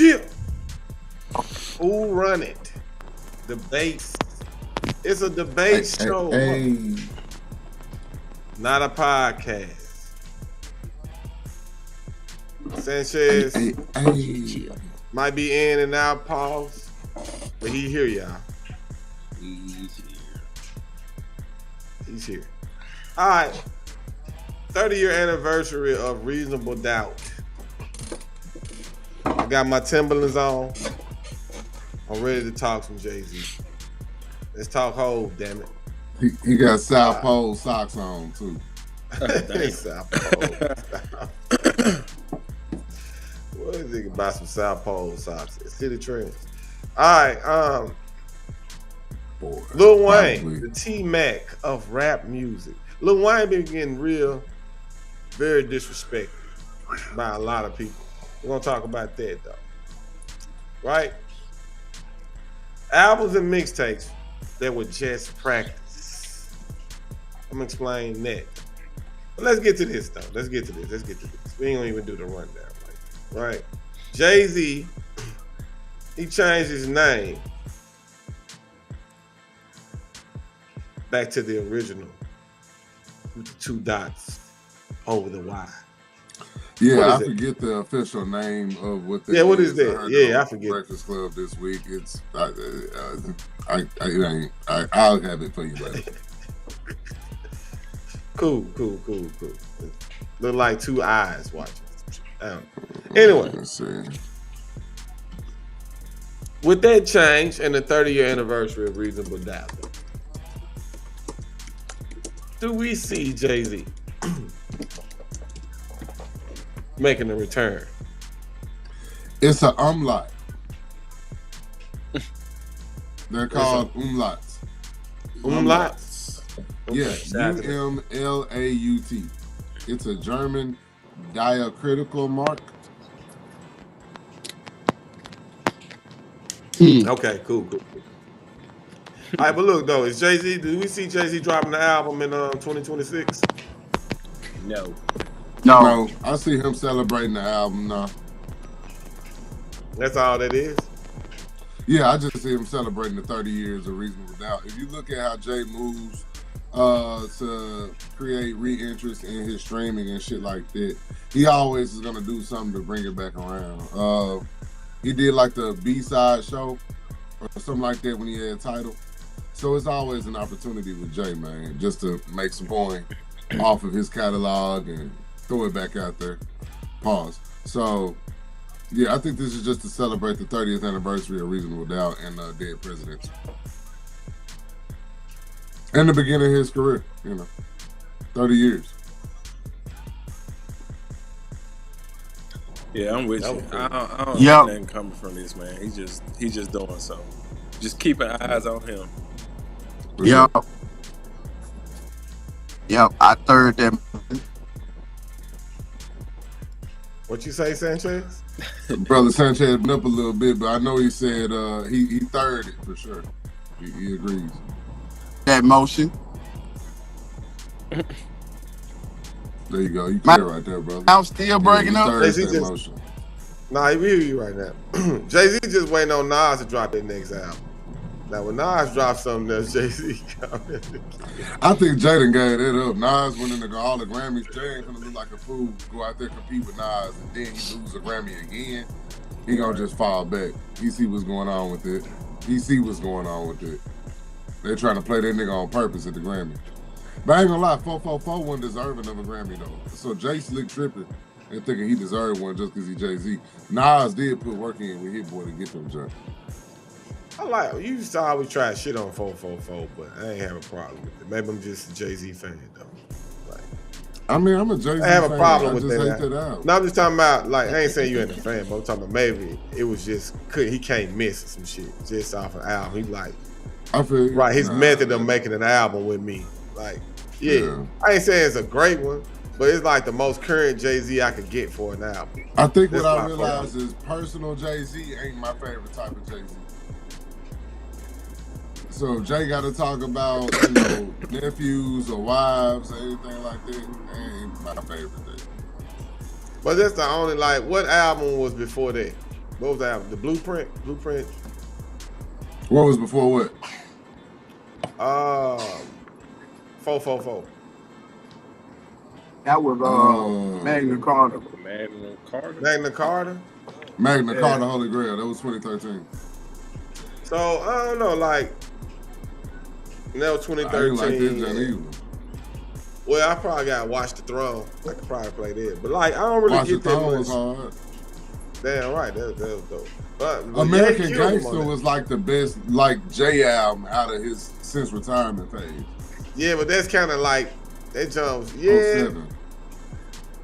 Chip. Who run it? Debates. It's a debate show. Not a podcast. Sanchez might be in and out, pause, but he here, y'all. He's here. All right. 30-year anniversary of Reasonable Doubt. I got my Timberlands on. I'm ready to talk some Jay-Z. Let's talk Hov, damn it. He got South Pole socks on too. South Pole. What is it about some South Pole socks? It's City Trends. All right. Boy, Lil Wayne, the T-Mac of rap music. Lil Wayne been getting very disrespected by a lot of people. We're gonna talk about that though. Right? Albums and mixtapes that were just practice. I'm gonna explain that. But let's get to this though. Let's get to this. We ain't gonna even do the rundown, right? Jay-Z, he changed his name back to the original with the 2 dots over the Y. Yeah, I forget the official name of what that is. Yeah, what is that? Yeah, I forget. Breakfast Club this week. It's I'll have it for you later. Cool. Look like 2 eyes watching. Anyway, with that change and the 30-year anniversary of Reasonable Doubt, do we see Jay-Z making a return? It's an umlaut. They're called umlauts. Umlauts? Okay. Yes, U-M-L-A-U-T. It's a German diacritical mark. Okay, cool. All right, but look though, is Jay-Z? Do we see Jay-Z dropping the album in 2026? No. I see him celebrating the album now. That's all that is? Yeah, I just see him celebrating the 30 years of Reasonable Doubt. If you look at how Jay moves to create re-interest in his streaming and shit like that, he always is gonna do something to bring it back around. He did like the B-side show or something like that when he had Tidal. So it's always an opportunity with Jay, man, just to make some coin off of his catalog and throw it back out there. Pause. So, yeah, I think this is just to celebrate the 30th anniversary of Reasonable Doubt and Dead Presidents. And the beginning of his career, 30 years. Yeah, I'm with you. I don't see nothing coming from this, man. He's just doing something. Just keeping eyes on him. Yep, I third them. What you say, Sanchez? Brother Sanchez been up a little bit, but I know he said he third it for sure. He agrees. That motion. There you go. You clear right there, brother. I'm still breaking up. Nah, he hear you right now. Jay-Z just waiting on Nas to drop that next album. Now, when Nas drops something else, Jay-Z coming. I think Jaden gave that up. Nas went in all the Grammys. Jay ain't gonna look like a fool, go out there compete with Nas, and then he lose a Grammy again. He gonna just fall back. He see what's going on with it. They're trying to play that nigga on purpose at the Grammy. But I ain't gonna lie, 444 wasn't deserving of a Grammy though. So Jay slick tripping and thinking he deserved one just because he Jay-Z. Nas did put work in with Hit Boy to get them jump. You used to always try shit on 444, but I ain't have a problem with it. Maybe I'm just a Jay-Z fan though. I'm a Jay-Z fan. I have a problem with that. No, I'm just talking about, I ain't saying you ain't a fan, but I'm talking about maybe it was just, he can't miss some shit just off an album. He I feel you. Right, his method of making an album with me. I ain't saying it's a great one, but it's like the most current Jay-Z I could get for an album. I think what I realized is personal Jay-Z ain't my favorite type of Jay-Z. So if Jay got to talk about, nephews or wives or anything like that, ain't my favorite thing. But that's the only, what album was before that? What was that? The Blueprint? Blueprint? What was before what? 444. That was Magna Carta. Magna Carta. Magna Carta? Magna Carta Holy Grail. That was 2013. So, I don't know, like, that was 2013. I didn't like this either. Well, I probably got Watch the Throne. I could probably play that. But, like, I don't really get that much. Was hard. Damn right, that was dope. But American Gangster was like the best, like, J album out of his since retirement phase. Yeah, but that's kind of like, that jumps,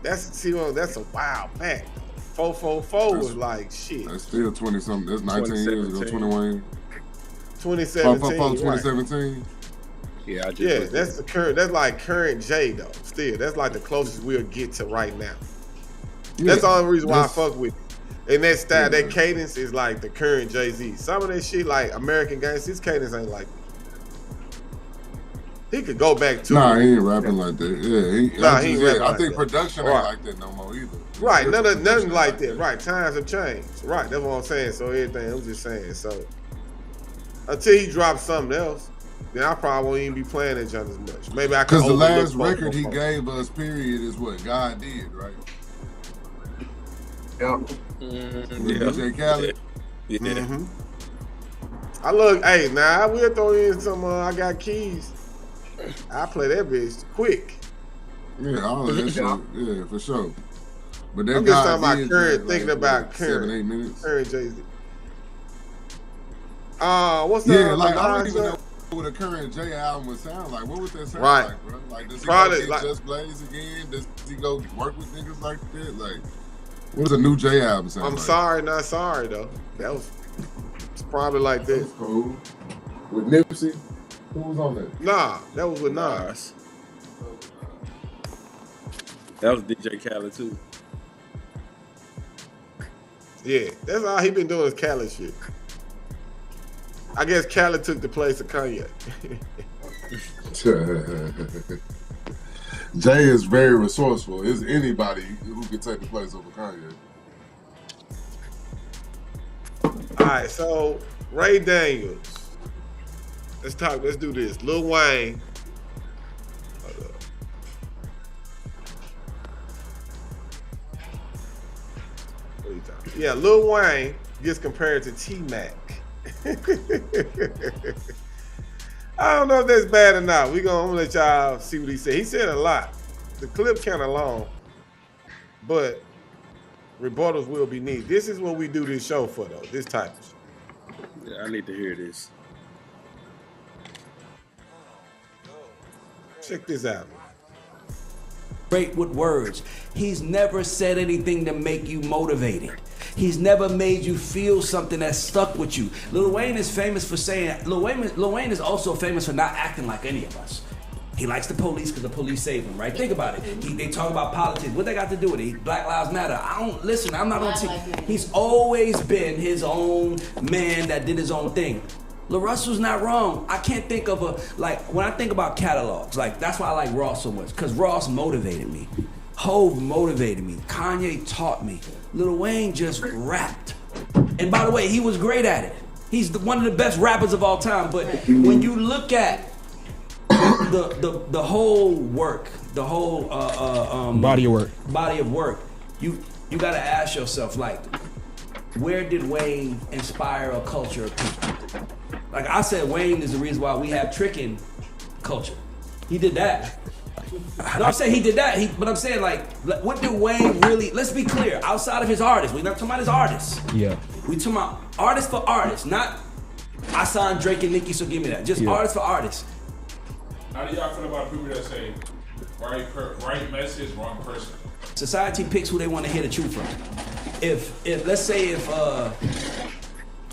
that's a while back. 444 was like shit. That's still 20-something. That's 19 years ago, 21. 2017. 2017. Yeah, that's the current. That's like current J though. Still, that's like the closest we'll get to right now. That's the only reason why I fuck with it. And that style, that cadence is like the current Jay-Z. Some of that shit, like American Gangster, his cadence ain't like that. He could go back to Nah, he ain't rapping like that. Yeah, he ain't rapping like I think that. production ain't like that no more either. Right, nothing like that. Right, times have changed. Right, that's what I'm saying. So everything, I'm just saying. So until he drops something else, then I probably won't even be playing that junk as much. Maybe I could. Because the last record he gave us, period, is what God did, right? Yep. DJ Khaled. Yeah. Mm-hmm. I look, hey, now I will throw in some. I got keys. I play that bitch quick. Yeah, all of that shit. Yeah, for sure. But that I'm just talking God about current, thinking about 7-8 minutes. Current Jay-Z. What's that? Yeah, like I don't even know what a current J album would sound like. What would that sound like, bro? Like, does he go get Just Blaze again? Does he go work with niggas like that? Like, what's a new J album sound like? I'm sorry, not sorry though. It's probably like this. Cool. With Nipsey, who was on that? Nah, that was with Nas. That was DJ Khaled too. Yeah, that's all he been doing is Khaled shit. I guess Khaled took the place of Kanye. Jay is very resourceful. Is anybody who could take the place over Kanye? All right, so Ray Daniels. Let's do this. Lil Wayne. What are you talking about? Yeah, Lil Wayne gets compared to T-Mac. I don't know if that's bad or not. I'm gonna let y'all see what he said. He said a lot. The clip kind of long, but rebuttals will be needed. This is what we do this show for, though. This type of shit. Yeah, I need to hear this. Check this out. Great with words. He's never said anything to make you motivated. He's never made you feel something that stuck with you. Lil Wayne is famous for saying, Lil Wayne is also famous for not acting like any of us. He likes the police because the police save him, right? Think about it. They talk about politics. What they got to do with it? Black Lives Matter. I'm not on team. He's always been his own man that did his own thing. Lil Russell's not wrong. I can't think of when I think about catalogs, that's why I like Ross so much, because Ross motivated me. Hove motivated me. Kanye taught me. Lil Wayne just rapped. And by the way, he was great at it. He's one of the best rappers of all time. But when you look at the whole work, the whole body of work, you gotta ask yourself, where did Wayne inspire a culture of people? Like I said, Wayne is the reason why we have tricking culture. He did that. No, I'm saying he did that. But I'm saying, what did Wayne really? Let's be clear. Outside of his artists, we're not talking about his artists. Yeah. We talking about artist for artist, not I signed Drake and Nicki, so give me that. Just artist for artist. How do y'all feel about people that say right message, wrong person? Society picks who they want to hear the truth from. If let's say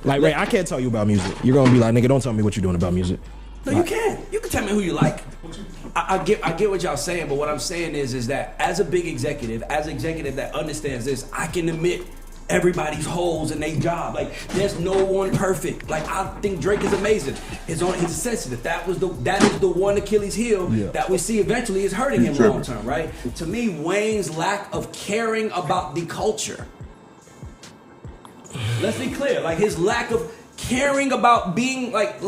Ray, I can't tell you about music. You're gonna be like, nigga, don't tell me what you're doing about music. No, you can. You can tell me who you like. I get what y'all saying, but what I'm saying is that as an executive that understands this, I can admit everybody's holes in their job. There's no one perfect. I think Drake is amazing. He's sensitive. That is the one Achilles heel that we see eventually is hurting him long term, right? To me, Wayne's lack of caring about the culture. Let's be clear. Like his lack of caring about being like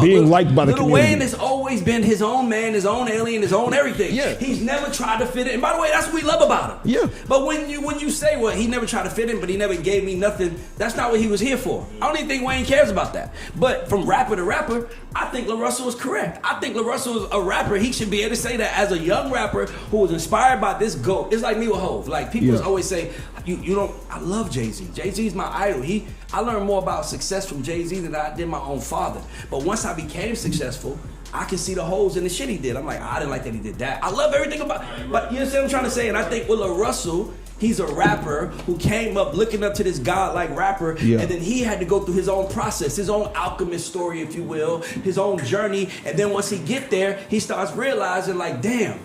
being liked by the Lil community. Wayne has always been his own man, his own alien, his own everything. Yeah. He's never tried to fit in. And by the way, that's what we love about him. Yeah. But when you say, well, he never tried to fit in, but he never gave me nothing, that's not what he was here for. I don't even think Wayne cares about that. But from rapper to rapper, I think Lil Russell is correct. I think Lil Russell is a rapper. He should be able to say that as a young rapper who was inspired by this GOAT. It's like me with Hov. Like people always say, you don't. I love Jay-Z. Jay-Z's my idol. I learned more about success from Jay-Z than I did my own father. But once I became successful, I can see the holes in the shit he did. I'm like, I didn't like that he did that. I love everything about it. But you understand what I'm trying to say? And I think with Lil Russell, he's a rapper who came up looking up to this godlike rapper, and then he had to go through his own process, his own alchemist story, if you will, his own journey. And then once he get there, he starts realizing like, damn,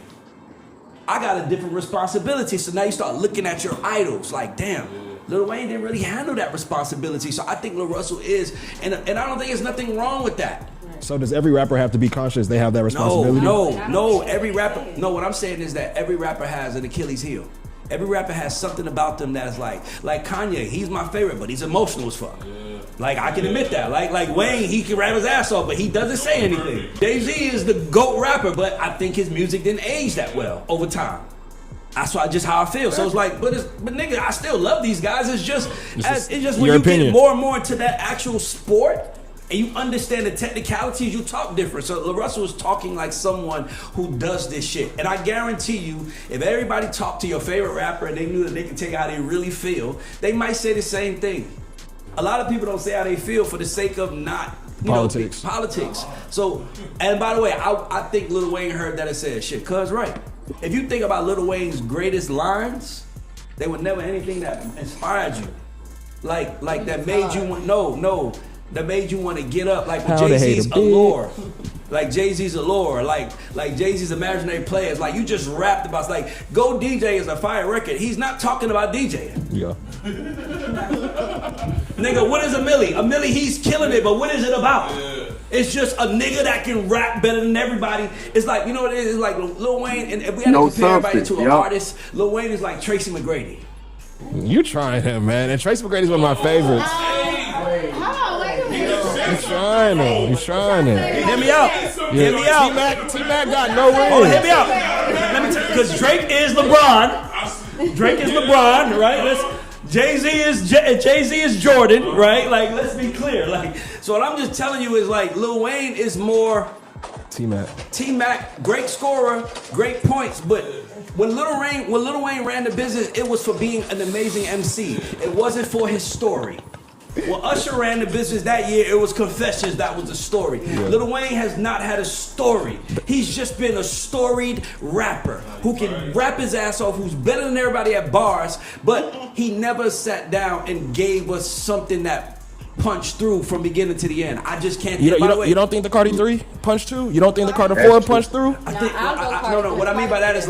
I got a different responsibility. So now you start looking at your idols like, damn, Lil Wayne didn't really handle that responsibility. So I think Lil Russell is, and I don't think there's nothing wrong with that. So does every rapper have to be conscious they have that responsibility? No, every rapper, no, what I'm saying is that every rapper has an Achilles heel. Every rapper has something about them that's like Kanye, he's my favorite, but he's emotional as fuck. Like, I can admit that. Like Wayne, he can rap his ass off, but he doesn't say anything. Jay-Z is the GOAT rapper, but I think his music didn't age that well over time. That's just how I feel. So it's like, but nigga, I still love these guys. It's just when you get more and more into that actual sport, and you understand the technicalities, you talk different. So Lil Russell is talking like someone who does this shit. And I guarantee you, if everybody talked to your favorite rapper and they knew that they could tell you how they really feel, they might say the same thing. A lot of people don't say how they feel for the sake of not politics. So, and by the way, I think Lil Wayne heard that and said, shit, cuz right. If you think about Lil Wayne's greatest lines, they were never anything that inspired you. Like that made you want, that made you want to get up, like Jay-Z's Allure. Like Jay-Z's Allure, like Jay-Z's Imaginary Players. Like you just rapped about, it's like Go DJ is a fire record. He's not talking about DJing. Yeah. Nigga, what is a Millie? A Millie, he's killing it, but what is it about? It's just a nigga that can rap better than everybody. It's like, you know what it is? It's like Lil Wayne, and if we had to compare everybody to an artist, Lil Wayne is like Tracy McGrady. You trying him, man. And Tracy McGrady's one of my favorites. He's trying him. Hear me out. Hear me out. T-Mac got no wins. Oh, hear me out. Let me tell you, because Drake is LeBron. Drake is LeBron, right? Jay-Z is Jordan, right? Like, let's be clear. Like, so what I'm just telling you is like Lil Wayne is more T-Mac, great scorer, great points, but when Lil Wayne ran the business, it was for being an amazing MC. It wasn't for his story. When Usher ran the business that year, it was Confessions, that was the story. Yeah. Lil Wayne has not had a story. He's just been a storied rapper who can rap his ass off, who's better than everybody at bars, but he never sat down and gave us something that punched through from beginning to the end. I just can't think. You don't think the Cardi 3 punched through? You don't think the Cardi 4 punched through? No. What I mean by that is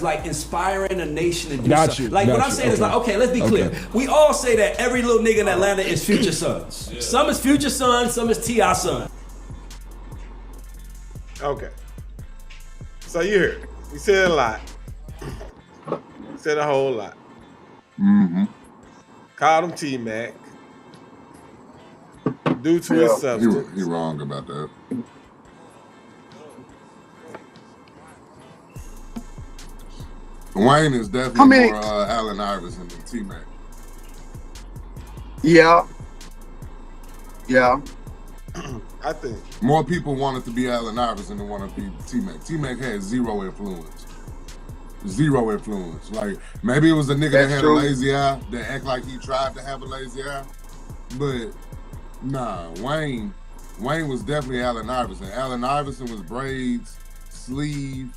like inspiring a nation to do something. Like what I'm saying is like, okay, let's be clear. We all say that every little nigga in Atlanta is Future Sons. Yeah. Some is Future Sons, some is T.I. son. Okay. So you heard it. You said a lot. You said a whole lot. Mm-hmm. Called him T-Mac. Due to his substance. You're wrong about that. Wayne is definitely more Allen Iverson than T-Mac. Yeah. I think more people wanted to be Allen Iverson than wanted to be T-Mac. T-Mac had zero influence. Like, maybe it was a nigga that had a lazy eye that act like he tried to have a lazy eye. But nah, Wayne was definitely Allen Iverson. Allen Iverson was braids, sleeve.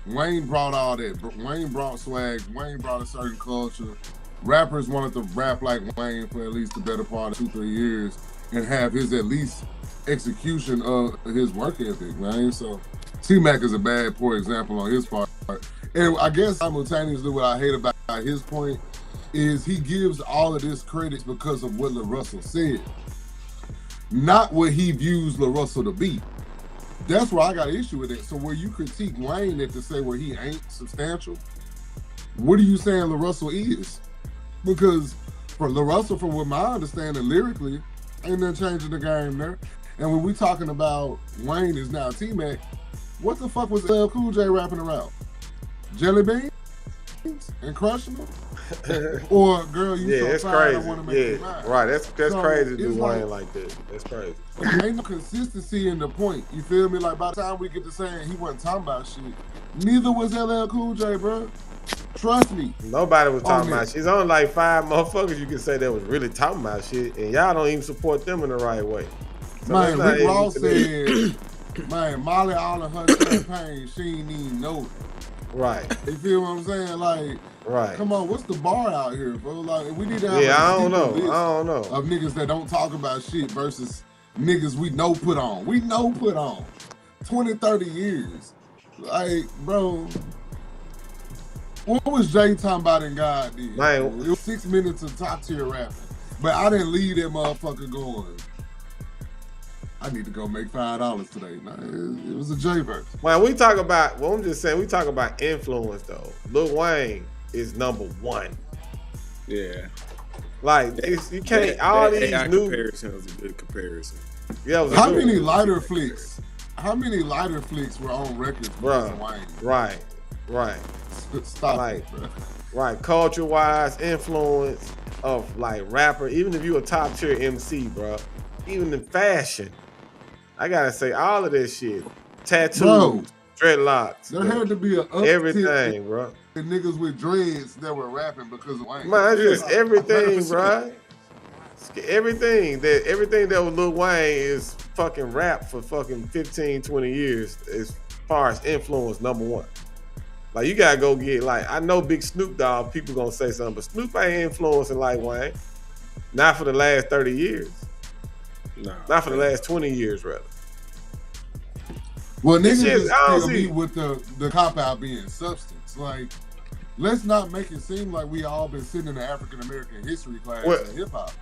Wayne brought all that. Wayne brought swag. Wayne brought a certain culture. Rappers wanted to rap like Wayne for at least the better part of 2-3 years and have his at least execution of his work ethic, man. So T-Mac is a bad, poor example on his part. And I guess simultaneously what I hate about his point is he gives all of this credit because of what Lil Russell said, not what he views Lil Russell to be. That's where I got an issue with it. So where you critique Wayne at to say where he ain't substantial, what are you saying Lil Russell is? Because For Lil Russell, from what my understanding lyrically, ain't nothing changing the game there. And when we talking about Wayne is now T-Mac, what the fuck was LL Cool J rapping around? Jelly beans and crushing them? Or girl, you so it's fine, crazy. I want to make you mine. Right. That's So, crazy to do it's Wayne like- like that. That's crazy. Ain't no consistency in the point. You feel me? Like by the time we get to saying he wasn't talking about shit, neither was LL Cool J, bro. Trust me. Nobody was talking man. about shit. It's only like 5 motherfuckers you can say that was really talking about shit, and y'all don't even support them in the right way. So Man, that's not Rick even Ross today. said, man, Molly all of her champagne, she ain't even know it. Right. You feel what I'm saying? Like, Right. come on, what's the bar out here, bro? Like, we need to have Yeah, I a don't know. list I don't know. of niggas that don't talk about shit versus niggas we know put on. We know put on. 20, 30 years. Like, bro, what was Jay talking about in God did? Man. It was 6 minutes of top tier rapping. But I didn't leave that motherfucker going, I need to go make $5 today. Nah, it was a J verse. When we talk about, well, I'm just saying, we talk about influence though. Lil Wayne is #1. Yeah. Like you can't all that these AI new. comparison was a good comparison. Yeah, it was a How good many one. lighter flicks? How many lighter flicks were on records Bruh. from Wayne? Right. Stop Like- it, bro. Right, culture wise, influence of like rapper, even if you a top tier MC, bro, even in fashion, I gotta say all of this shit, tattoos, Bro. dreadlocks, There had to be an uptick everything, bro. in niggas with dreads that were rapping because of Wayne. Man, it's just everything, 100%. bro. Everything that was Lil Wayne is fucking rap for fucking 15, 20 years as far as influence #1. Like you gotta go get like I know Big Snoop Dogg, people gonna say something, but Snoop ain't influencing like Wayne. Not for the last 30 years. No. Not for the last 20 years, rather. Well, niggas shit, just I don't kill see- me with the cop out being substance. Like, let's not make it seem like we all been sitting in the African American history class Well- in hip hop.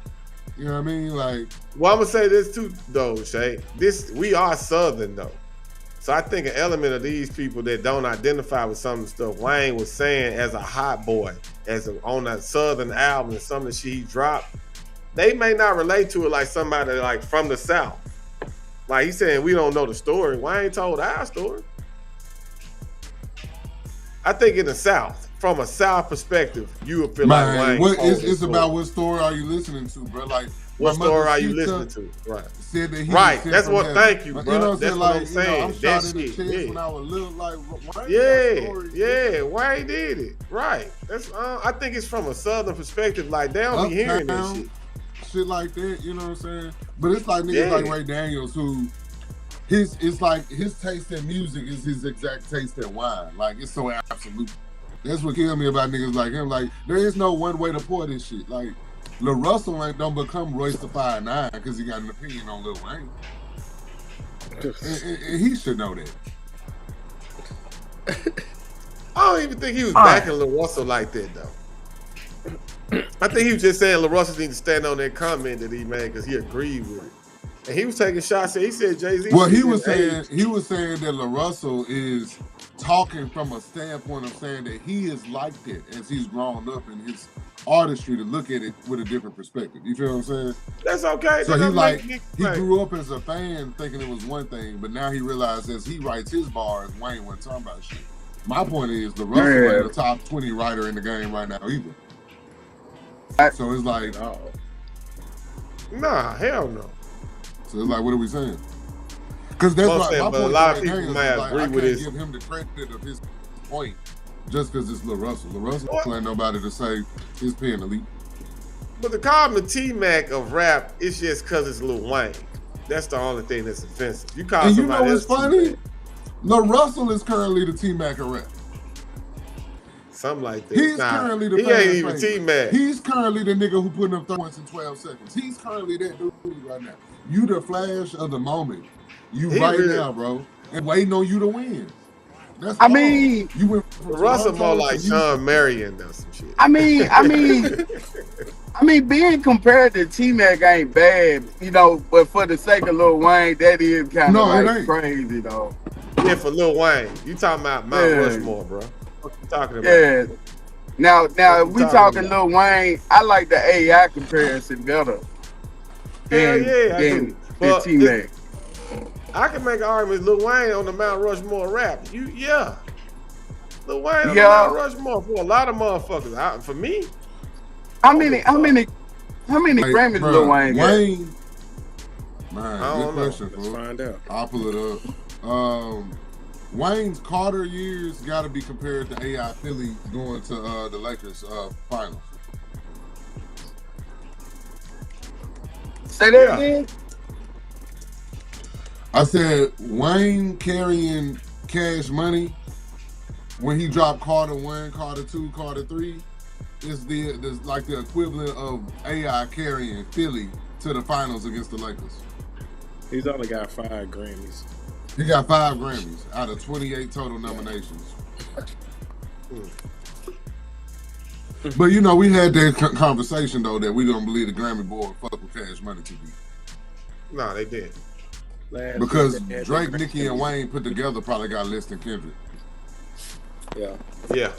You know what I mean? Like, Well, I'm gonna say this too, though, Shay. We are Southern though. So I think an element of these people that don't identify with some of the stuff Wayne was saying as a hot boy, on that Southern album and some of the shit he dropped, they may not relate to it like somebody like from the South. Like he's saying we don't know the story. Wayne told our story. I think in the South, from a South perspective, you would feel like man, Wayne. told it's the story. about what story are you listening to, bro? Like, What my mother, story are she you listening to? Right. Said that he Right, was sent that's from what- heaven. thank you, You bro. know what I'm That's saying? what Like, I'm saying. You know, I'm That shot in the shit, chest yeah. when I was little. Like, Wayne Yeah, got stories, yeah, Wayne did it. Right. That's I think it's from a Southern perspective. Like they don't be hearing that Uptown, shit. shit like that, you know what I'm saying? But it's like niggas Yeah. like Ray Daniels who it's like his taste in music is his exact taste in wine. Like it's so absolute. That's what killed me about niggas like him. Like there is no one way to pour this shit. Like Lil Russell don't become Royce the 5'9" because he got an opinion on Lil Wayne. And he should know that. I don't even think he was backing Lil Russell like that though. I think he was just saying Lil Russell needs to stand on that comment that he made because he agreed with it. And he was taking shots. He said Jay-Z. Well, he was saying that Lil Russell is talking from a standpoint of saying that he is like that as he's grown up in his artistry to look at it with a different perspective. You feel what I'm saying? That's okay. So That he doesn't like make he me- grew up as a fan thinking it was one thing, but now he realized as he writes his bars, Wayne wasn't talking about shit. My point is the Russell ain't a top 20 writer in the game right now either. So it's like, Nah, hell no. so it's like, what are we saying? Because that's Well, I'm why saying, my but a point lot of to Ray people Daniels might is like, agree I with can't his- give him the credit of his point just because it's Lil Russell. Lil Russell ain't nobody to say his pen elite. But to call him the T-Mac of rap, it's just because it's Lil Wayne. That's the only thing that's offensive. You call And you somebody know what's else funny? T-Mac, Lil Russell is currently the T-Mac of rap. something like that. He's Nah, currently the he fan ain't even favorite. T-Mac. He's currently the nigga who putting up 30 points in 12 seconds. He's currently that dude right now. You the flash of the moment. You He right really- now, bro. And waiting on you to win. That's I all. mean- you went from Russell more Toronto like to Sean Marion or some shit. I mean, being compared to T-Mac ain't bad, you know, but for the sake of Lil Wayne, that is kind No, of it like ain't. crazy, though. Yeah, for Lil Wayne. You talking about Mount Yeah. Rushmore, bro. What you talking about? Yeah. Now, What if you we talking talking about? Lil Wayne, I like the AI comparison better Hell than yeah, I do. But T Mac. I can make an argument. Lil Wayne on the Mount Rushmore rap. Yeah. Lil Wayne on the Yeah. Mount Rushmore for a lot of motherfuckers. For me, How many Grammys Bruh, Lil Wayne got? Wayne, man, I good don't know. question, Let's fool. find out. I'll pull it up. Wayne's Carter years got to be compared to AI Philly going to the Lakers finals. Say that again. I said Wayne carrying Cash Money when he dropped Carter 1, Carter 2, Carter 3 is like the equivalent of AI carrying Philly to the finals against the Lakers. He's only got 5 Grammys. He got 5 Grammys out of 28 total nominations. But you know, we had that conversation though that we don't believe the Grammy board fuck with Cash Money to be. No, they did. Because Drake, Nicki, and Wayne put together probably got less than Kendrick. Yeah.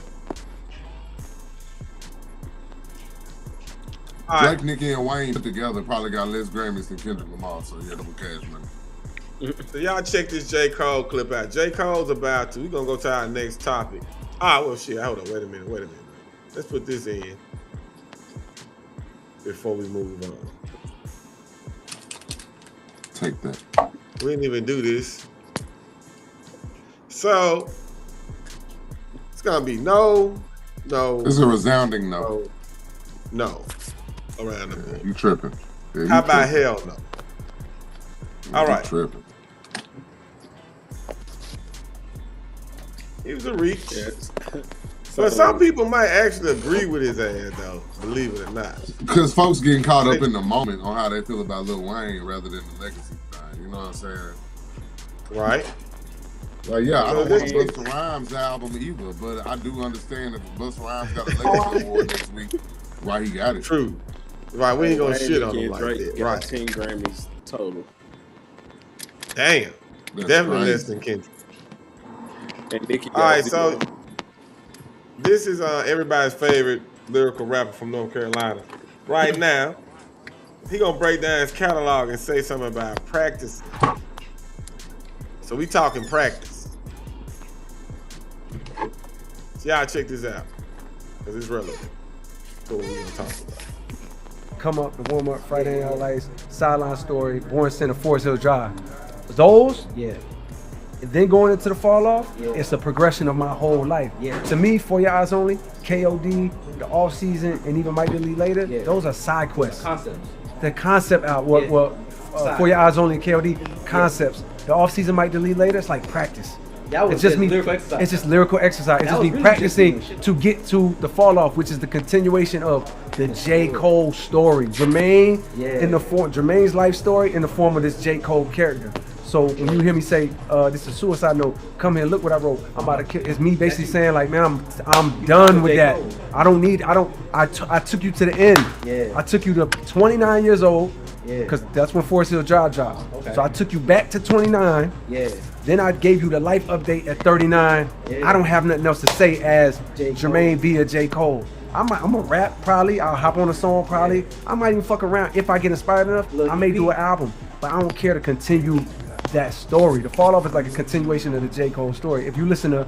Drake, Nicki, and Wayne put together probably got less Grammys than Kendrick Lamar. So yeah, with Cash Money. So y'all check this J. Cole clip out. J. Cole's about to. We're gonna go to our next topic. Well shit, hold on, wait a minute. Let's put this in before we move on. Take that. We didn't even do this. So it's gonna be no. It's a resounding no. No. Around the board. You tripping. Yeah, How about hell no? All right. Tripping. He was a reach. Yes. But some people might actually agree with his ass, though, believe it or not. Because folks getting caught up in the moment on how they feel about Lil Wayne rather than the legacy thing. You know what I'm saying? Right? Like, yeah, I don't want Busta Rhymes album either, but I do understand if Busta Rhymes got a legacy award next week, why he got it. True. Right, we ain't gonna shit on him like Drake that. got Right. 10 Grammys total. Damn. That's Definitely crazy. less than Kendrick. And Nicki got All right, 0. so this is everybody's favorite lyrical rapper from North Carolina. Right now, he gonna break down his catalog and say something about practicing. So we talking practice. So y'all check this out, because it's relevant to what we're gonna talk about. Come up and warm up, Friday Night Lights, Sideline Story, Born Center, Forest Hill Drive. Those, Yeah. and then going into the fall off, it's a progression of my whole life. Yeah. To me, For Your Eyes Only, KOD, the off season, and even Might Delete Later, Yeah. those are side quests. Concepts. The concept out, Yeah. For Your Eyes Only, KOD, concepts. The off season Might Delete Later, it's like practice. That was It's just me. lyrical exercise. It's just lyrical exercise. It's That just was me really practicing just shit. to get to the fall off, which is the continuation of the J. Cole story. Jermaine Jermaine's life story in the form of this J. Cole character. So when you hear me say this is a suicide note, come here, look what I wrote. I'm about to kill. It's me basically saying like, man, I'm done with that. I took you to the end. Yeah. I took you to 29 years old. Yeah. Because that's when Forest Hill Drive dropped. Okay. So I took you back to 29. Yeah. Then I gave you the life update at 39. Yeah. I don't have nothing else to say as J. Jermaine via J. Cole. I'm gonna rap probably. I'll hop on a song probably. I might even fuck around if I get inspired enough. Look, I may EP. do an album, but I don't care to continue that story. The fall off is like a continuation of the J. Cole story. If you listen to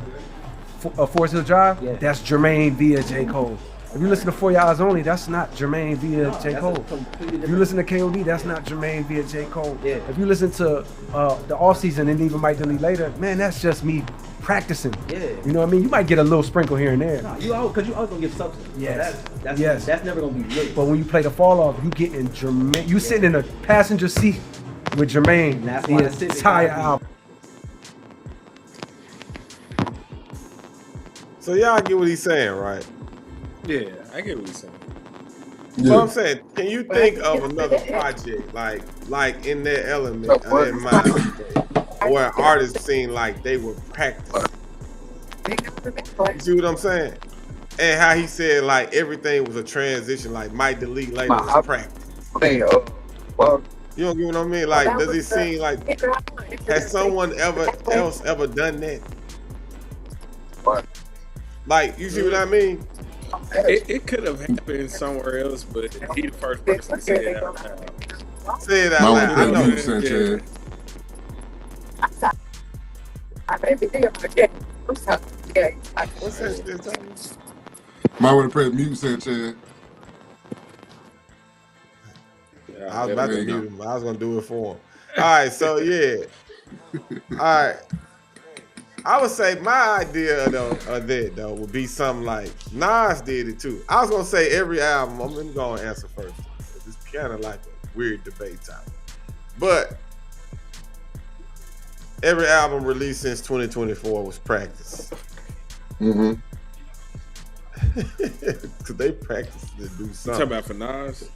Forest Hill Drive, Yeah. that's Jermaine via J. Cole. If you listen to For Your Eyes Only, that's not Jermaine via J. that's Cole. a completely If you listen to KOD, that's not Jermaine via J. Cole. Yeah. If you listen to the off season and even Might Delete Later, man, that's just me practicing. Yeah. You know what I mean? You might get a little sprinkle here and there. Because you always gonna give substance. Yes. So Yes. that's never gonna be lit. But when you play the fall off, you get in Jermaine. You sitting in a passenger seat with Jermaine And that's the why the Civic entire gotta be- album. So y'all get what he's saying, right? Yeah, I get what he's saying. So I'm saying, can you think of another project like in that element of that mind where artists seem like they were practicing? You see what I'm saying? And how he said like everything was a transition, like Might Delete Later was practice. You don't get what I mean? Like, does it seem like has someone else ever done that? Like, you see what I mean? It could have happened somewhere else, but he the first person to say it out loud. Say it out Might loud. want I to know. play mute, Sanchez. What's that? Might want to play mute, Sanchez. I was about to mute him. I was gonna do it for him. All right, so yeah. All right. I would say my idea of that though would be something like Nas did it too. I was gonna say every album. I'm gonna go and answer first. It's kind of like a weird debate topic, but every album released since 2024 was practice. Mm-hmm. Cause they practice to do something. Talking about for Nas?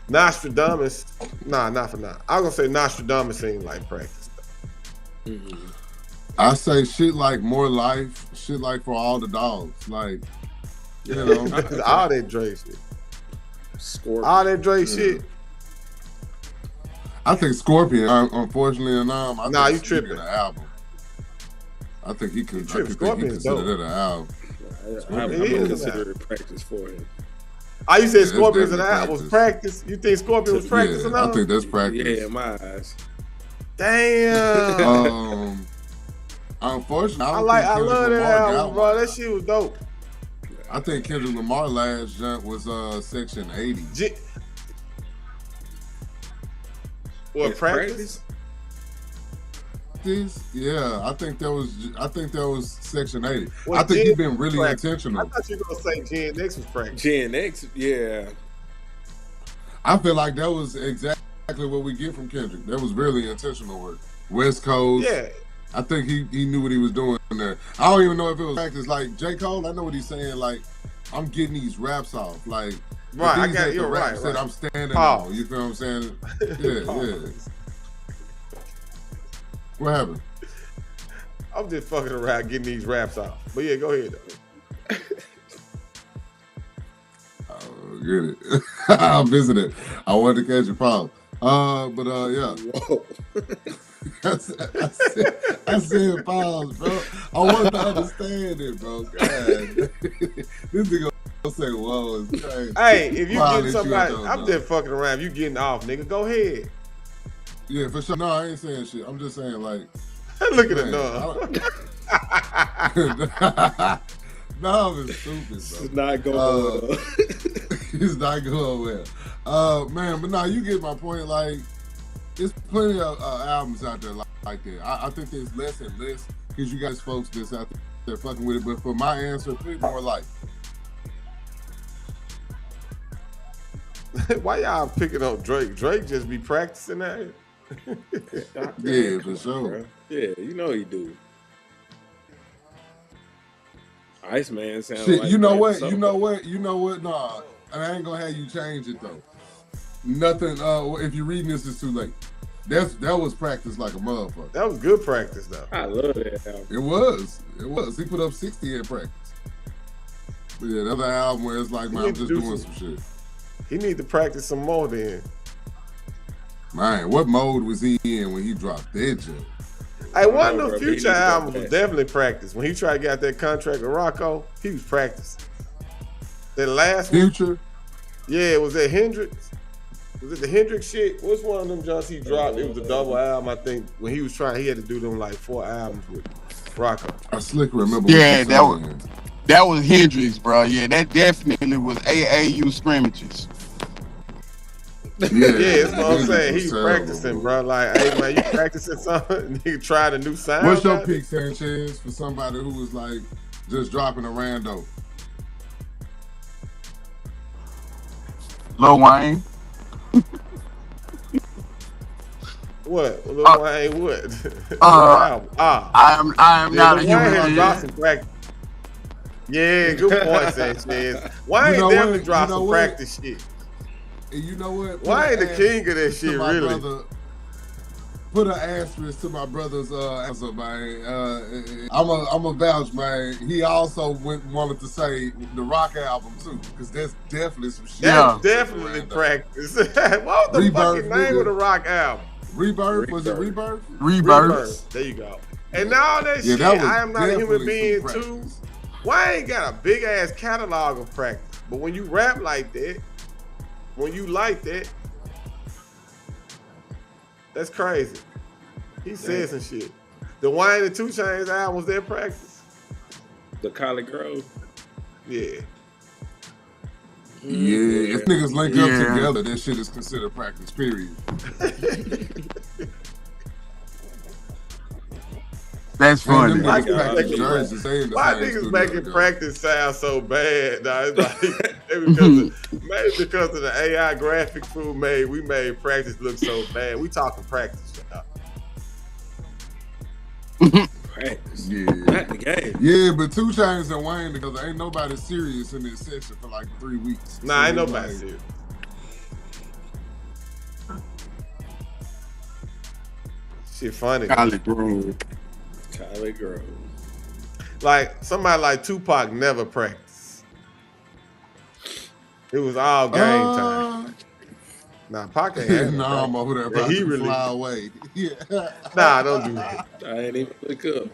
Nostradamus. Nah, not for Nas. I was gonna say Nostradamus seemed like practice though. Mm-hmm. I say shit like More Life, shit like For All the Dogs, like, you know. All that Drake shit. Scorpion. All that Drake shit. I think Scorpion, unfortunately enough, I think you tripping. An album. I think he could. I could think he Scorpion's consider dope. that an album. I would consider it practice for him. You said Yeah, Scorpion's that's an album was practice? You think Scorpion was practice or Yeah, I not? think that's practice. Yeah, in my eyes. Damn. Unfortunately, I don't think love Kendrick that Lamar got album, bro. one. That shit was dope. I think Kendrick Lamar last jump was Section 80. What, practice? Yeah, I think that was Section 80. Well, I think he's been Gen really practice. intentional. I thought you were gonna say Gen X was practice. Gen X, yeah. I feel like that was exactly what we get from Kendrick. That was really intentional work. West Coast. Yeah. I think he knew what he was doing there. I don't even know if it was practice. Like J. Cole, I know what he's saying. Like, I'm getting these raps off. Like, Right, the I things got that you're the rap right. said Right. I'm standing Pause. on. You feel what I'm saying? Yeah. What happened? I'm just fucking around getting these raps off. But yeah, go ahead though. Get it. I visited. I wanted to catch a problem. Yeah. Whoa. I said pause, bro. I wanted to understand it, bro. God. This nigga gonna say, whoa, it's crazy. Hey, if you Wow, getting this somebody, shit I'm though, just fucking around. If you getting off, nigga, go ahead. Yeah, for sure. No, I ain't saying shit. I'm just saying, like, Look at it, man, no. no, it's stupid, bro. It's not going well. It's not going well. Man, but nah, you get my point. Like, there's plenty of albums out there like that. I think there's less and less because you guys folks that's out there fucking with it. But for my answer, put More Life. Why y'all picking on Drake? Drake just be practicing that. Yeah, for sure. Yeah, you know he do. Iceman sounds Shit, like you know what? something. You know what? Nah, I ain't gonna have you change it though. Nothing. If you're reading this, it's too late. That was practice like a motherfucker. That was good practice though. I love that album. It was. He put up 60 in practice. But yeah, the other album where it's like, man, I'm just doing some shit. He need to practice some more then. Man, what mode was he in when he dropped that joint? Hey, one know, of the bro, Future he need to go albums was back. definitely practice. When he tried to get that contract with Rocco, he was practicing. That last one, Future? yeah, was that Hendrix? Was it the Hendrix shit? What's one of them joints he dropped? It was a double album, I think. When he was trying, he had to do them like 4 albums with Rocco. I slick remember. Yeah, what you that was Hendrix, bro. Yeah, that definitely was AAU scrimmages. Yeah, that's what I'm Hendrix saying. was He's terrible, practicing, bro. Like, hey, man, you practicing something? Nigga tried a new sound. What's your out pick, Sanchez, for somebody who was like just dropping a rando? Lil Wayne. What? Lil Wayne, what? I am not a Lil Wayne human has being. dropped some practice. Yeah, good point, Sanchez. Wayne You know definitely what? dropped You know some what? practice shit. And you know what? Wayne the king of that shit, my really. brother, put an asterisk to my brother's answer, man. I'm a vouch, man. He also wanted to say the Rock album too, because that's definitely some shit. That's definitely practice. What was the Rebirth, fucking name nigga. of the Rock album? Rebirth? Was it Rebirth? Rebirth. There you go. And all that Yeah, shit, that was I am not a human definitely being some too. practice. Wayne got a big ass catalog of practice, but when you rap like that, when you like that, that's crazy. He said some shit. The Wayne and 2 Chainz album was their practice. The Collard Grove. Yeah. Yeah, if niggas link up together, that shit is considered practice, period. That's funny. Why niggas making practice sound so bad? Nah, it's like maybe because of the AI graphics we made practice look so bad. We talking practice, y'all. Practice. Yeah. Not the game. Yeah, but 2 Chainz and Wayne together, ain't nobody serious in this session for like 3 weeks. Nah, ain't nobody serious. Shit funny. Collard Grove. Collard Grove. Like somebody like Tupac never practiced. It was all game time. Nah, Pac ain't had Nah, I'm over there about to fly away. Yeah. Nah, don't do that. I ain't even look up.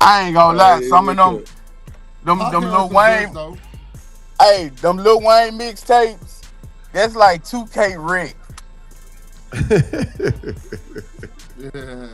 I ain't gonna lie, some of them Lil Wayne, them Lil Wayne mixtapes, that's like 2K Rick. Yeah.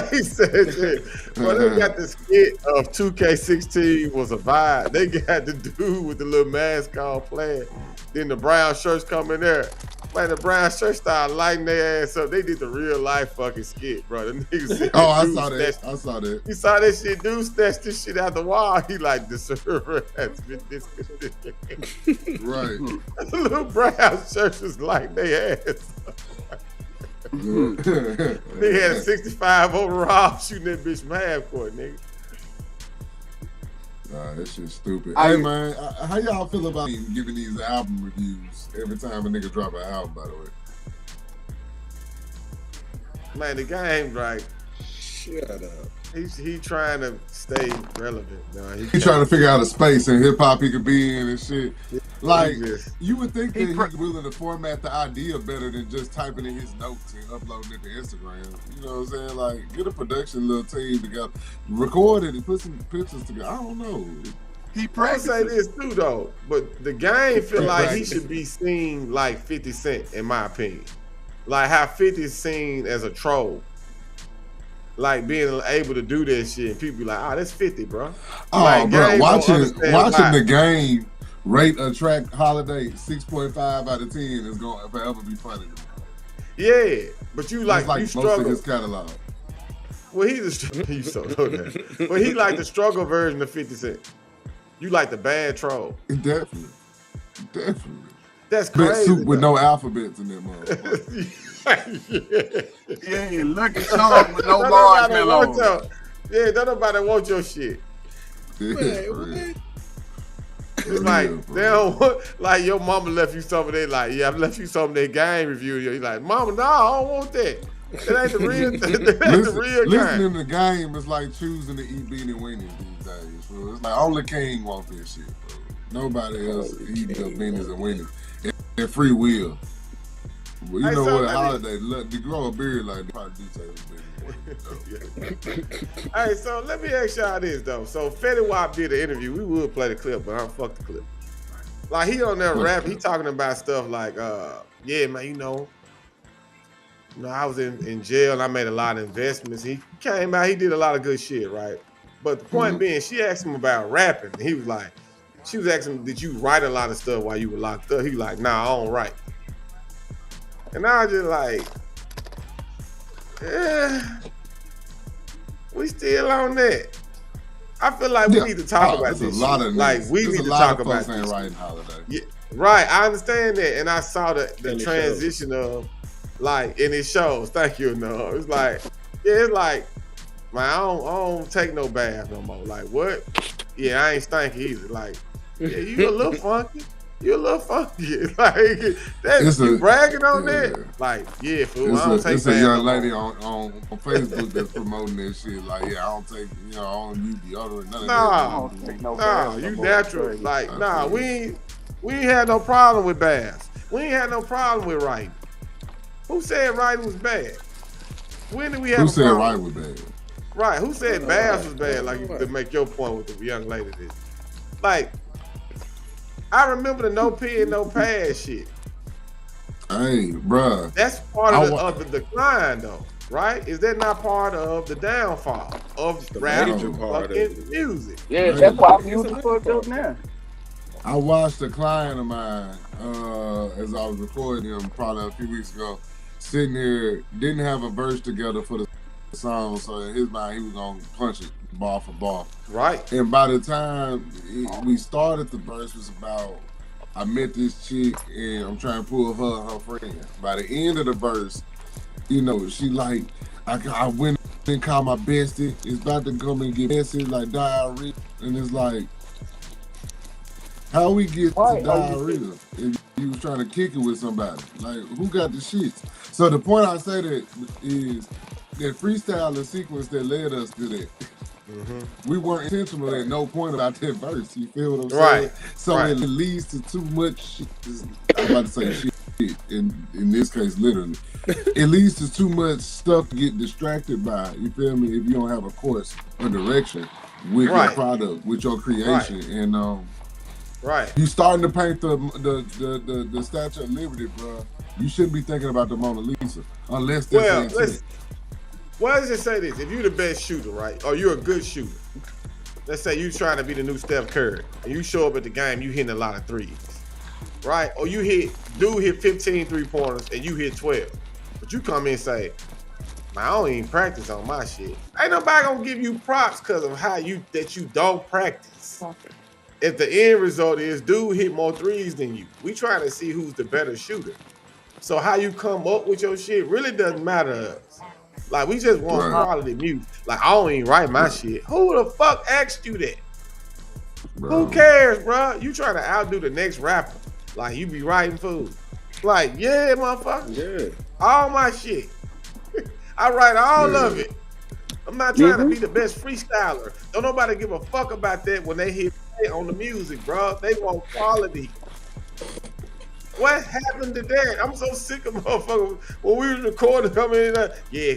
He said shit. Well, they got the skit of 2K16 was a vibe. They got the dude with the little mask on playing. Then the brown shirts come in there. Man, the brown shirts started lighting their ass up. They did the real life fucking skit, bro. The niggas said, I saw that. I saw that. You saw that shit, dude snatched this shit out the wall. He like, this Right. The little brown shirts was lighting their ass up. Nigga had a 65 overall shooting that bitch from half court, nigga. Nah, that shit's stupid. Hey man, how y'all feel about giving these album reviews every time a nigga drop an album, by the way? Man, the game, like, shut up. He trying to stay relevant. He trying to figure out a space in hip hop he could be in and shit. Like, you would think that he's willing to format the idea better than just typing in his notes and uploading it to Instagram. You know what I'm saying? Like, get a production little team together, record it, and put some pictures together. I don't know. I say this too though, but the game feel like he should be seen like 50 Cent, in my opinion. Like how 50 is seen as a troll. Like being able to do that shit, and people be like, "Oh, that's 50, bro." Oh, like, bro, watching the game rate a track Holiday 6.5 out of 10 is going to forever be funny. Yeah, but you like you struggle. Most of his catalog. Well, he's you so know that, but he like the struggle version of 50 Cent. You like the bad troll. Definitely. That's crazy. Soup with no alphabets in that motherfucker. Yeah, look at Sean with no marshmallows. Yeah, don't nobody want your shit. Man, it's like they don't want, like your mama left you some of that. Like, yeah, I left you some of that game review. You're like, Mama, no, I don't want that. That ain't the real. That ain't the real game. Listening to the game is like choosing to eat beanie weenies these days. Bro. It's like only King wants this shit, bro. Nobody else eat the beanies and weenies. And free will. Well, you know what? Holiday, to grow a beard like that, probably do take Hey, so let me ask y'all this though. So Fetty Wap did an interview. We would play the clip, but I don't fuck the clip. Like he on there rapping, he talking about stuff like, yeah, man, you know, I was in jail and I made a lot of investments. He came out, he did a lot of good shit, right? But the point being, she asked him about rapping. And he was like, she was asking him, did you write a lot of stuff while you were locked up? He was like, nah, I don't write. And I was just like, we still on that. I feel like we need to talk about this. Like we need to talk about this. Yeah, right. I understand that, and I saw the transition of like, and it shows. Thank you. No, it's like, yeah, it's like, man, I don't take no bath no more. Like what? Yeah, I ain't stinky either. Like, yeah, you a little funky. You a little funky. Like that's you bragging on that. Like, yeah, fool. I don't take. It's a young lady on Facebook that's promoting that shit. Like, yeah, I don't take, I don't use deodorant. None of that. I don't take no baths. You natural. Like, we ain't had no problem with baths. We ain't had no problem with writing. Who said writing was bad? When did we have? Who said writing was bad? Right? Who said Babs was bad? Like you to make your point with the young lady. This, like, I remember the no pee and no pass shit. Hey, bruh. That's part of the decline, though, right? Is that not part of the downfall of the rap fucking music? Yeah, that's why music fucked up now. I watched a client of mine as I was recording him probably a few weeks ago, sitting here, didn't have a verse together for the song, so in his mind he was gonna punch it bar for bar. Right. And by the time we started, the verse was about, I met this chick and I'm trying to pull her friend. By the end of the verse, you know, she like, I went and called my bestie. It's about to come and get messy like diarrhea, and it's like, how we get to diarrhea if you was trying to kick it with somebody? Like, who got the shits? So the point I say that is that freestyle sequence that led us to that. Mm-hmm. We weren't intentional at no point about that verse. You feel what I'm saying? Right. So it leads to too much shit. I'm about to say shit. In this case, literally. It leads to too much stuff to get distracted by. You feel me? If you don't have a course or direction with your product, with your creation. And you starting to paint the Statue of Liberty, bro. You shouldn't be thinking about the Mona Lisa unless that's Why does it say this? If you're the best shooter, right, or you're a good shooter, let's say you're trying to be the new Steph Curry, and you show up at the game, you hitting a lot of threes, right? Or you hit 15 3-pointers and you hit 12, but you come in and say, man, I don't even practice on my shit. Ain't nobody gonna give you props because of that you don't practice. If the end result is dude hit more threes than you, we trying to see who's the better shooter. So how you come up with your shit really doesn't matter to us. Like, we just want quality music. Like, I don't even write my shit. Who the fuck asked you that? Bro. Who cares, bro? You trying to outdo the next rapper. Like, you be writing food. Like, yeah, motherfucker. Yeah. All my shit. I write all of it. I'm not trying to be the best freestyler. Don't nobody give a fuck about that when they hit on the music, bro. They want quality. What happened to that? I'm so sick of motherfuckers. When we was recording, coming in, I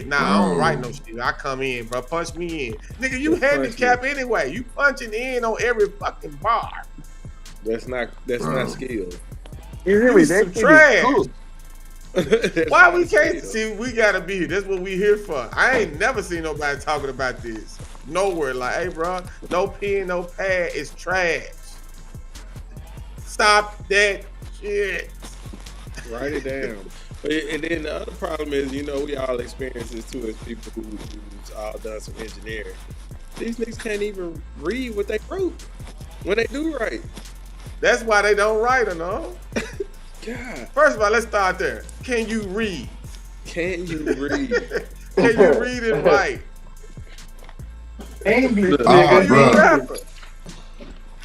don't write no shit. I come in, bro. Punch me in. Nigga, you handicapped anyway. You punching in on every fucking bar. That's not skill. You hear me? That's trash. Why we can't see? We gotta be here. That's what we here for. I ain't never seen nobody talking about this. Nowhere. Like, hey, bro, no pen, no pad. It's trash. Stop that shit. Write it down. And then the other problem is, you know, we all experience this too as people who's all done some engineering. These niggas can't even read what they wrote when they do write. That's why they don't write or no. God. First of all, let's start there. Can you read? Can you read? Can you read and write? Ain't be rapper.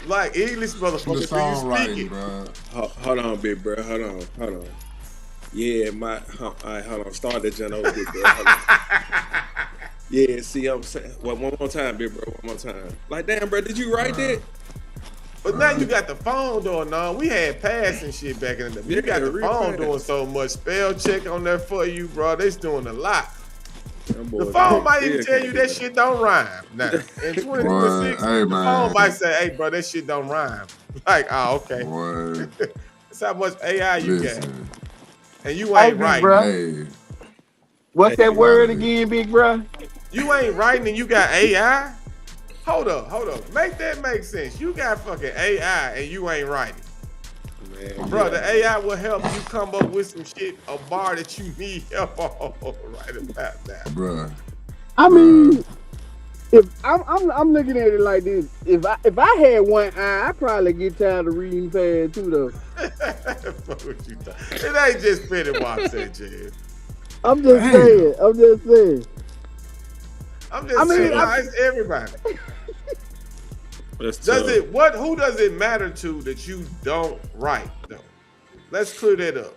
Like English motherfucker, you speak it. Hold on, big bro. Hold on. Yeah, all right, hold on. Start that John over, big bro. Yeah, see, I'm saying, one more time, big bro. One more time. Like, damn, bro, did you write that? But now you got the phone doing all. We had pass and shit back in the day. You got the phone doing so much. Spell check on there for you, bro. They's doing a lot. The phone might even tell you that shit don't rhyme. Now, in 2026, the phone might say, hey, bro, that shit don't rhyme. Like, oh, okay. That's how much AI you got. And you ain't writing. Hey. What's that word again, big bro? You ain't writing and you got AI? Hold up. Make that make sense. You got fucking AI and you ain't writing. Man, bro, the AI will help you come up with some shit, a bar that you need help on right about now. Bro. I mean, if I'm looking at it like this, if I had one eye, I'd probably get tired of reading fast too, though. Fuck what you talking? It ain't just Petty Wop said, Jay. I'm just saying. It's everybody. Who does it matter to that you don't write though? Let's clear that up.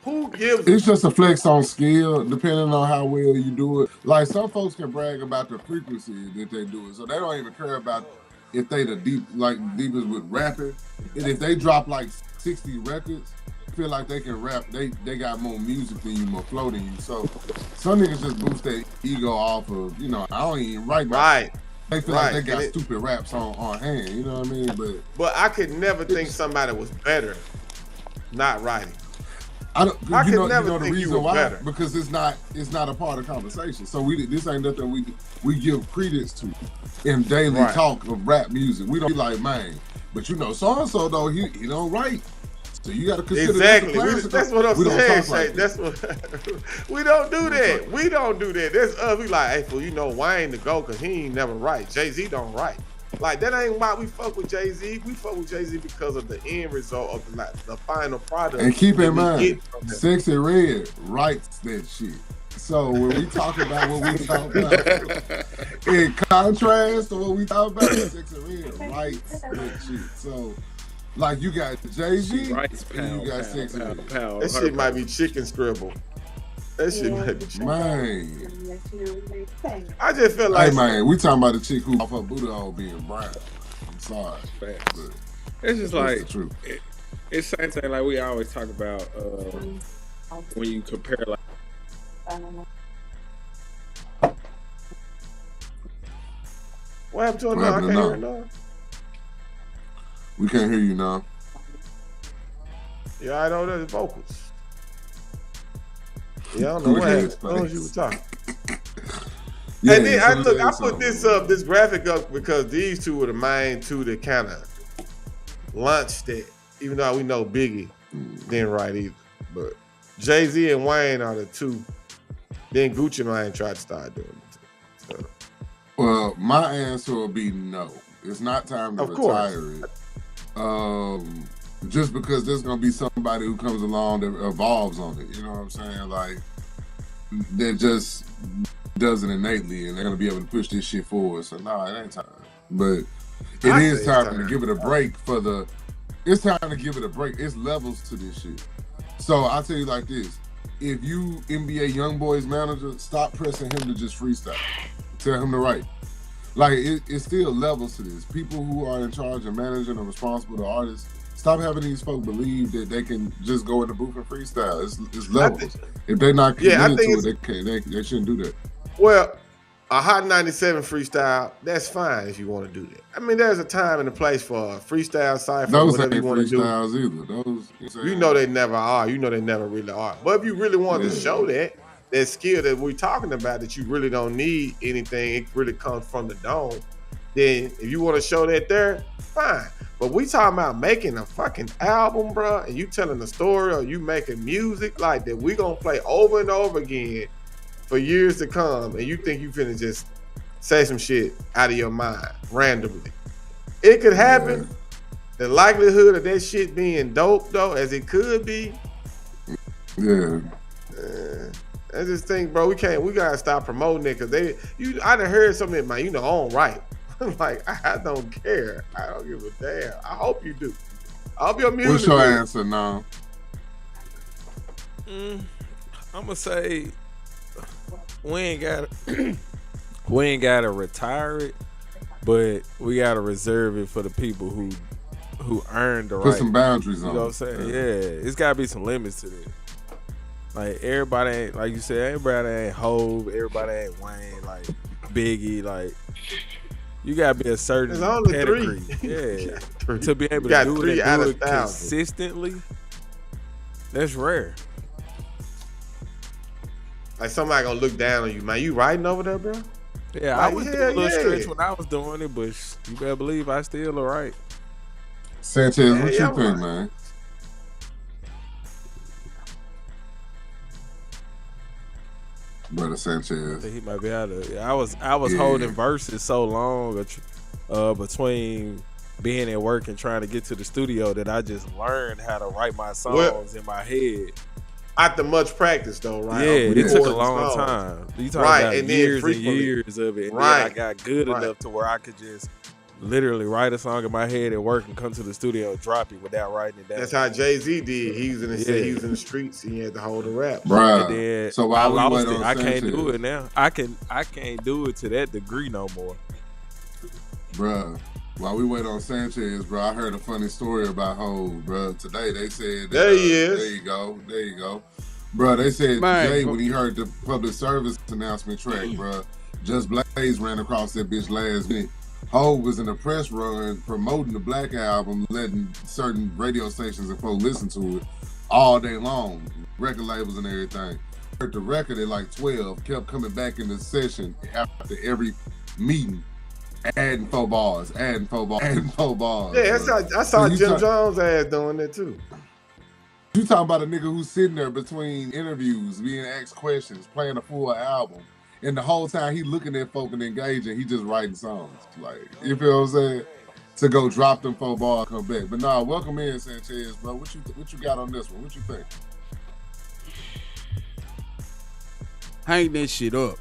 Who gives it's just a flex on skill depending on how well you do it. Like, some folks can brag about the frequency that they do it, so they don't even care about if they the deepest with rapping. And if they drop like 60 records feel like they can rap. They got more music than you, more flow than you. So some niggas just boost their ego off of, you know, I don't even write my Right. They feel like they got stupid raps on hand, you know what I mean? But I could never think somebody was better not writing. I could never the think you reason were why better. because it's not a part of conversation. So this ain't nothing we give credence to in daily talk of rap music. We don't be like, man, but you know, so and so though he don't write. So you got to consider that's what I'm saying, Shay. Like that's what we don't do that. We don't do that. That's us. We like, hey, fool, you know Wayne the GOAT because he ain't never write. Jay-Z don't write. Like that ain't why we fuck with Jay-Z. We fuck with Jay-Z because of the end result of the final product. And keep in mind, Sexy Red writes that shit. So when we talk about what we talk about, in contrast to what we talk about, Sexy Red writes that shit. So. Like you got Jay-Z, and you got Sexy Red. That shit might be chicken scribble. That shit might be chicken. Man. I just feel like, hey man, we talking about the chick who off her booty hole being brown. I'm sorry, but it's just like the truth. It's the same thing like we always talk about when you compare like. What happened to her now? I can't hear her now. We can't hear you now. Yeah, I know the vocals. Yeah, I don't know what happened. As long as you were talking. Yeah, and then I put this graphic up because these two were the main two that kind of launched it. Even though we know Biggie didn't write either, but Jay-Z and Wayne are the two. Then Gucci Mane tried to start doing it too. So. Well, my answer will be no. It's not time to retire it. Just because there's gonna be somebody who comes along that evolves on it, you know what I'm saying? Like that just does it innately, and they're gonna be able to push this shit forward. So no, it ain't time. But it is time to give it a break It's time to give it a break. It's levels to this shit. So I'll tell you like this: if you NBA YoungBoy's manager, stop pressing him to just freestyle. Tell him to write. Like it's still levels to this. People who are in charge of managing and responsible to artists, stop having these folks believe that they can just go in the booth and freestyle. It's levels. If they're not committed to it, they shouldn't do that. Well, a Hot 97 freestyle, that's fine if you want to do that. I mean, there's a time and a place for a freestyle cypher, those whatever you want to do. Those ain't freestyles either. Those, you know they never are. You know they never really are. But if you really want to show that skill that we're talking about, that you really don't need anything, it really comes from the dome, then if you want to show that there, fine. But we talking about making a fucking album, bro, and you telling a story or you making music like that we gonna play over and over again for years to come, and you think you finna just say some shit out of your mind randomly. It could happen. The likelihood of that shit being dope, though, as it could be, I just think, bro, we gotta stop promoting it because I done heard something, man, you know, I don't write. Like, I don't care. I don't give a damn. I hope you do. I hope your music. What's your answer now? I'm gonna say we ain't gotta retire it, but we gotta reserve it for the people who earned the right. Put some boundaries on it. You know what I'm saying? Yeah, it's gotta be some limits to this. Like everybody ain't, like you said, everybody ain't Hove, everybody ain't Wayne, like Biggie, like you gotta be a certain pedigree, to be able to do it consistently. That's rare. Like somebody gonna look down on you, man. You writing over there, bro? Yeah, like, I went through a little stretch when I was doing it, but you better believe I still are right. Sanchez, what you think, man? Brother Sanchez. I think he might be out of. I was holding verses so long between being at work and trying to get to the studio that I just learned how to write my songs in my head. After much practice, though, right? Yeah, it took a long time. You talking about and years and years of it, and then I got good enough to where I could just literally write a song in my head at work and come to the studio and drop it without writing it down. That's how Jay-Z did. He was in the streets. He had to hold the rap. Bruh. And then so while I lost it. I can't do it now. I can't do it to that degree no more. Bruh. While we wait on Sanchez, bro, I heard a funny story about Hov, bro. Today they said that, there he is. There you go. Bro, they said today when he heard the public service announcement track, bro, Just Blaze ran across that bitch last minute. Hov was in a press run promoting the Black Album, letting certain radio stations and folks listen to it all day long, record labels and everything. Heard the record at like 12, kept coming back in the session after every meeting. Adding 4 bars. Yeah, I saw Jim Jones' ass doing that too. You talking about a nigga who's sitting there between interviews, being asked questions, playing a full album, and the whole time he looking at folk and engaging, he just writing songs. Like, you feel what I'm saying? To go drop them 4 bars, come back. But nah, welcome in, Sanchez, bro. What you got on this one? What you think? Hang that shit up.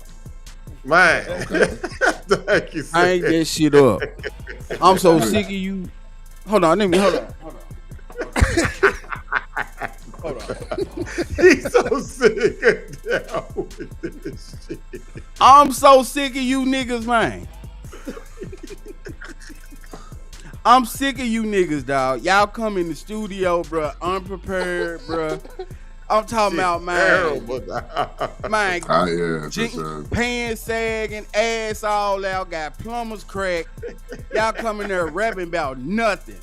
Man. Okay. Hang that shit up. I'm so sick of you. Hold on. He's so sick of that with this shit. I'm so sick of you niggas, man. I'm sick of you niggas, dog. Y'all come in the studio, bro, unprepared, bro. I'm talking about, man. Man, pants sagging, ass all out, got plumber's crack. Y'all come in there rapping about nothing.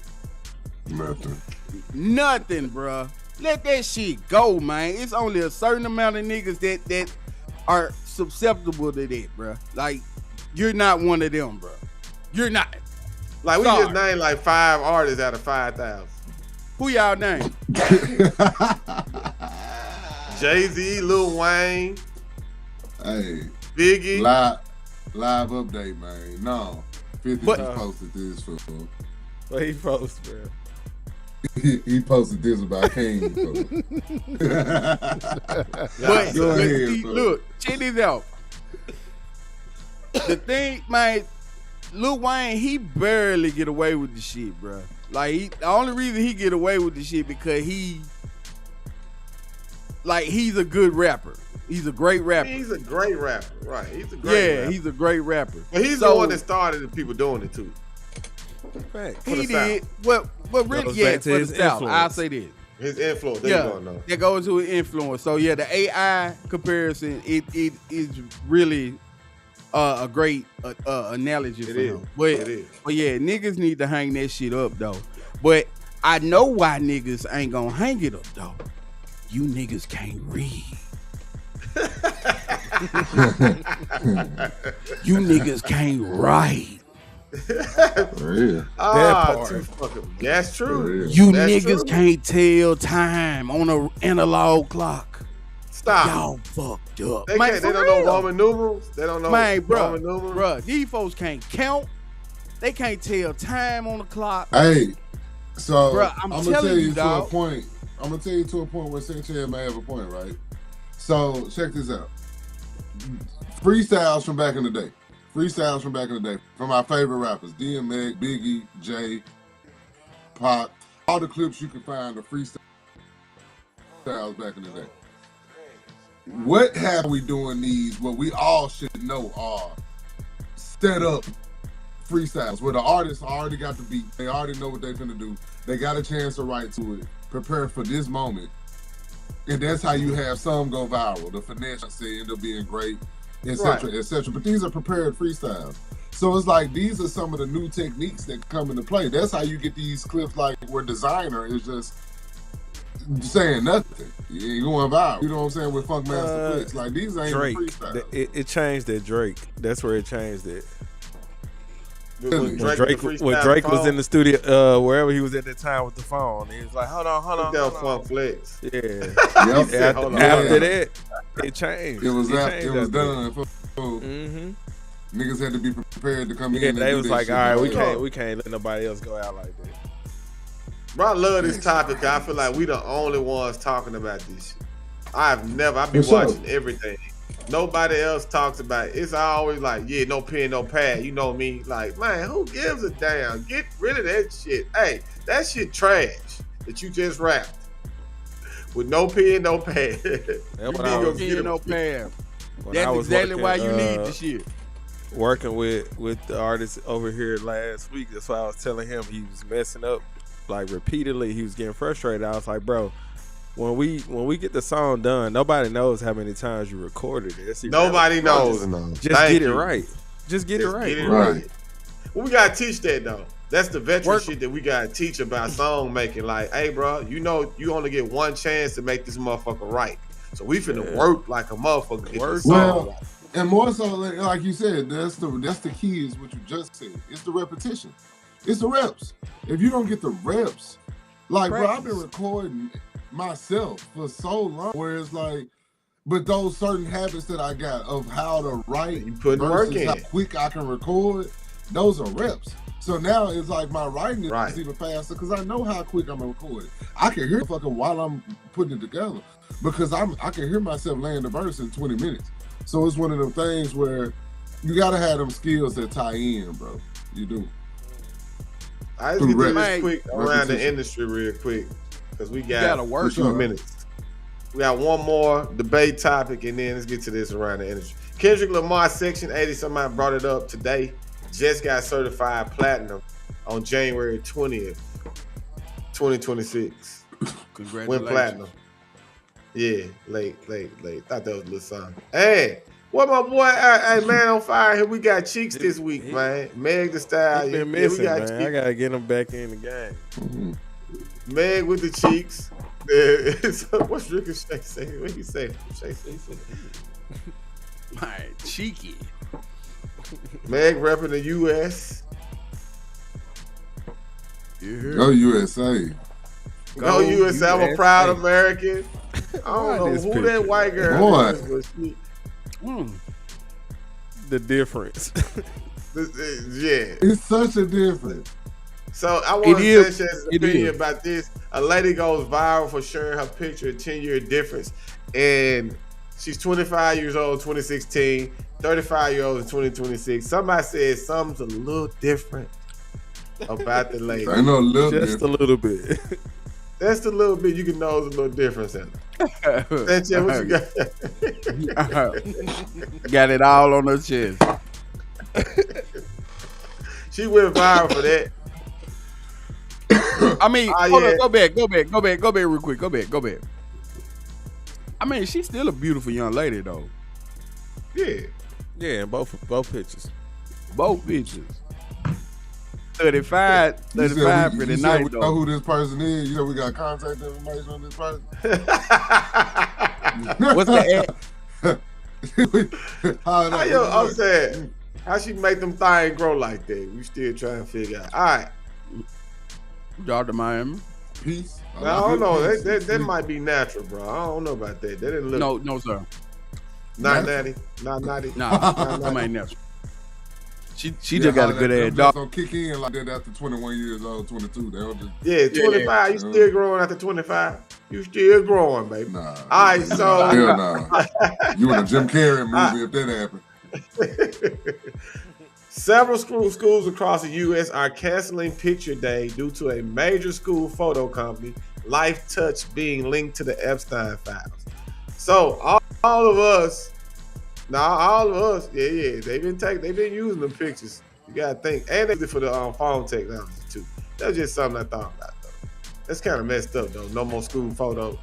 Nothing, bro. Let that shit go, man. It's only a certain amount of niggas that are susceptible to that, bro. Like, you're not one of them, bro. You're not. Like, we just named like 5 artists out of 5,000. Who y'all name? Jay-Z, Lil Wayne. Hey. Biggie. Live update, man. No. 50 just posted this for. What he posted, bro? He posted this about King. But look, check this out. The thing, man, Lil Wayne, he barely get away with the shit, bro. Like, the only reason he get away with the shit because he's a good rapper. He's a great rapper. He's a great rapper, right? He's a great rapper. He's a great rapper. But he's the one that started the people doing it too. He did. But really, for the South, I'll say this. His influence. That goes to his influence. So yeah, the AI comparison, it is really a great analogy for him. But yeah, niggas need to hang that shit up though. But I know why niggas ain't gonna hang it up though. You niggas can't read. You niggas can't write. That's true. You niggas can't tell time on an analog clock. Stop. Y'all fucked up. They don't know Roman numerals. They don't know Roman numerals. Bro, these folks can't count. They can't tell time on the clock. Hey, so bro, I'm gonna tell you to a point. I'm gonna tell you to a point where Sanchez may have a point, right? So check this out. Freestyles from back in the day. From our favorite rappers, DMX, Biggie, Jay, Pac, all the clips you can find of freestyles back in the day. What have we doing these, what we all should know are set up freestyles where the artists already got the beat, they already know what they're gonna do, they got a chance to write to it, prepare for this moment, and that's how you have some go viral. The finesse end up being great, etc., etc. But these are prepared freestyles. So it's like these are some of the new techniques that come into play. That's how you get these clips like where designer is just saying nothing. You ain't going viral. You know what I'm saying? With Funk Master Flicks. Like these ain't Drake. freestyles. It changed at Drake. That's where it changed it. When Drake was in the studio, wherever he was at that time with the phone, he was like, hold on. Funk Flex. Yeah. After that, it changed. It was done. Mm-hmm. Niggas had to be prepared to come in. Yeah, they was like, all right, we can't let nobody else go out like that. Bro, I love this topic. I feel like we the only ones talking about this shit. I be watching everything. Nobody else talks about it. It's always like, yeah, no pen, no pad. You know me? Like, man, who gives a damn? Get rid of that shit. Hey, that shit trash that you just rapped with no pen, no pad. No pen, no pad. That's exactly why you need the shit. working with the artist over here last week. That's why I was telling him he was messing up like repeatedly. He was getting frustrated. I was like, bro, when we get the song done, nobody knows how many times you recorded it. Nobody knows. Just get it right. Just get it right. Get it right. Well, we gotta teach that though. That's the veteran shit that we gotta teach about song making. Like, hey, bro, you know you only get one chance to make this motherfucker right. So we finna work like a motherfucker to get this song right. And more so, like you said, that's the key is what you just said. It's the repetition. It's the reps. If you don't get the reps, like, bro, I've been recording myself for so long where it's like, but those certain habits that I got of how to write versus how quick I can record, those are reps. So now it's like my writing is even faster because I know how quick I'm gonna record it. I can hear fucking while I'm putting it together because I can hear myself laying the verse in 20 minutes. So it's one of them things where you gotta have them skills that tie in, bro. You do. I just get this quick around the industry real quick because we got a few minutes. We got one more debate topic and then let's get to this around the industry. Kendrick Lamar, Section 80, somebody brought it up today, just got certified platinum on January 20th, 2026. Congratulations. Went platinum. Yeah, late. Thought that was a little something. Hey, what my boy? Hey, man, on fire here. We got Cheeks this week, man. Meg the Style. He's been missing, man. Cheeks. I gotta get him back in the game. Mm-hmm. Meg with the cheeks. So what's Ricochet say? What he say? Ricochet say? My cheeky. Meg repping the U.S. Go USA. Go USA. I'm a proud American. I don't know who that white girl is, but the difference. Yeah. It's such a difference. So I want to say Shan's opinion about this. A lady goes viral for sharing her picture, 10-year difference. And she's 25 years old, 2016, 35 years old in 2026. Somebody said something's a little different about the lady. I know a little Just a little bit. That's a little bit. You can know there's a little difference in it. Sanchez, what you got? Got it all on her chest. She went viral for that. I mean, hold on, go back real quick. Go back. I mean, she's still a beautiful young lady, though. Yeah, in both pictures. Both pictures. 35 pretty nice, we know who this person is. You know, we got contact information on this person. What's the ad? I'm saying, how she make them things grow like that? We still trying to figure out. All right. Y'all to Miami. Peace. I don't know. That might be natural, bro. I don't know about that. That didn't look. No, sir. Not natty. Not natty. Nah, that ain't natural. She just got a good ass dog. Don't kick in like that after 21 years old, 22. They don't just 25. You still growing after 25? You still growing, baby. Nah. All right, so hell nah. You in a Jim Carrey movie if that happened. Several schools across the U.S. are canceling Picture Day due to a major school photo company, Life Touch, being linked to the Epstein files. So all of us, they've been using them pictures. You gotta think, and they did it for the phone technology too. That's just something I thought about though. That's kind of messed up though. No more school photos.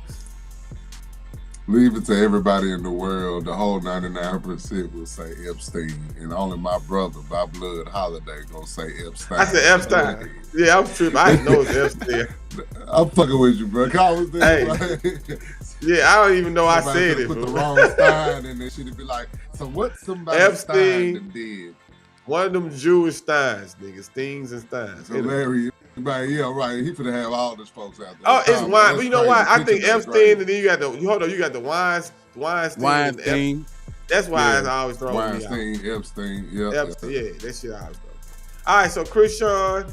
Leave it to everybody in the world. The whole 99% will say Epstein, and only my brother, by blood holiday, gonna say Epstein. I said Epstein. Yeah, I'm tripping. I didn't know it was Epstein. I'm fucking with you, bro. Yeah, I don't even know I said it. Put the wrong Stein in there. She'd be like, so what somebody Epstein did? One of them Jewish Steins, niggas. Steins and Steins. Hilarious. Right, yeah, right. He finna have all these folks out there. Oh, it's wine. But you know what? I think Epstein, and then you got the Weinstein. That's why I always throw Weinstein, me out. Epstein, yeah. Yeah, that shit I always throw. All right, so Krishan,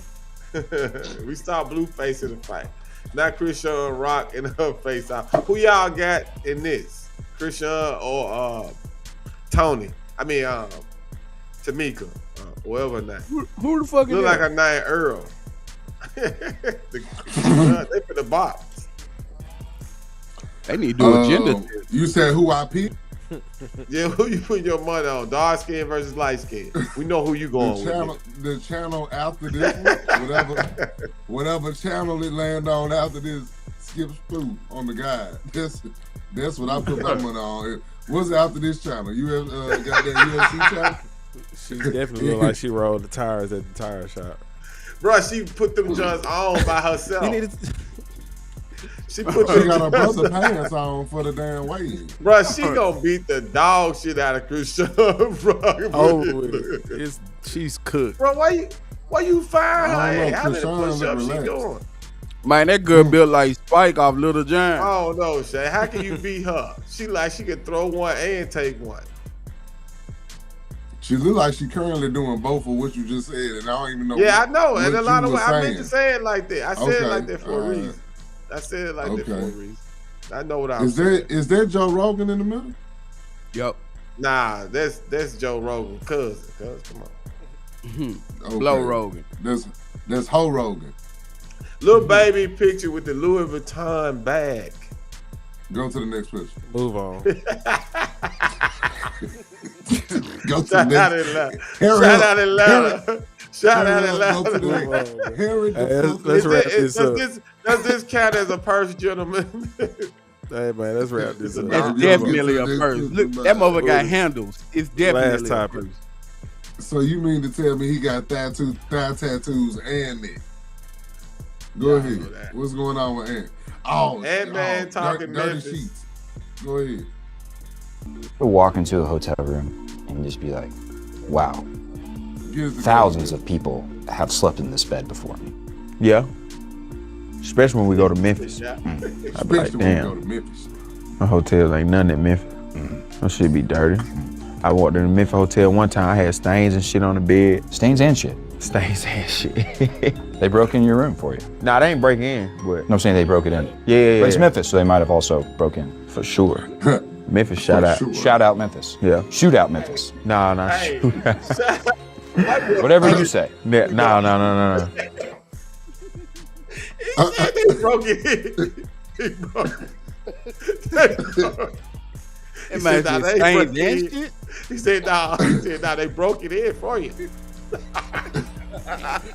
we saw Blueface in the fight. Not Krishan Rock in her face off. Who y'all got in this? Krishan or Tony? I mean, Tamika, whoever her name. Who the fuck is look that? like her name Earl. They for the box. They need to do a gender. You said who I picked? Yeah, who you putting your money on? Dark skin versus light skin. We know who you going with. The channel after this one, whatever channel it land on after this, skips through on the guide. That's what I put my money on. What's after this channel? You have got that UFC channel? She definitely look like she rolled the tires at the tire shop. Bro, she put them joints on by herself. She got her brother pants on for the damn weigh-in. Bro, she gonna beat the dog shit out of Christian, bro. She's cooked. Bro, why you fire her? How many push-ups she doing? Man, that girl built like Spike off Little Giant. Oh no, Shay. How can you beat her? She can throw one and take one. She look like she currently doing both of what you just said, and I don't even know. Yeah, I know. And a lot of I meant to say it like that. I said it like that for a reason. I said it like that for a reason. I know what I was saying. Is there Joe Rogan in the middle? Yup. Nah, that's Joe Rogan cousin. Come on. Okay. Blow Rogan. That's Ho Rogan. Little baby picture with the Louis Vuitton bag. Go to the next picture. Move on. Go to the next. Shout out Atlanta. Shout out Atlanta. Let's wrap this up. Does this count as a purse, gentlemen? Hey man, let's wrap this up. It's definitely a purse. Look, that mother got handles. It's definitely last topic. So you mean to tell me he got thigh tattoos and neck? Go ahead. What's going on with Ant? Ant-Man talking dirty Memphis. sheets. Go ahead. You'll walk into a hotel room and just be like, wow, thousands of people have slept in this bed before me. Yeah. Especially when we go to Memphis. I'd be like, damn. My hotels ain't nothing in Memphis. That shit be dirty. I walked in the Memphis hotel one time, I had stains and shit on the bed. Stains and shit? Stains and shit. They broke in your room for you? Nah, they ain't breaking in, but. No, I'm saying they broke it in. Yeah. But it's Memphis, so they might have also broke in. For sure. Memphis, shout out. Sure. Shout out Memphis. Yeah. Shoot out Memphis. Nah, Hey. shoot out. Whatever you say. No. He broke it. He broke it. He said, nah, they broke it in. He said, nah, they broke it in for you.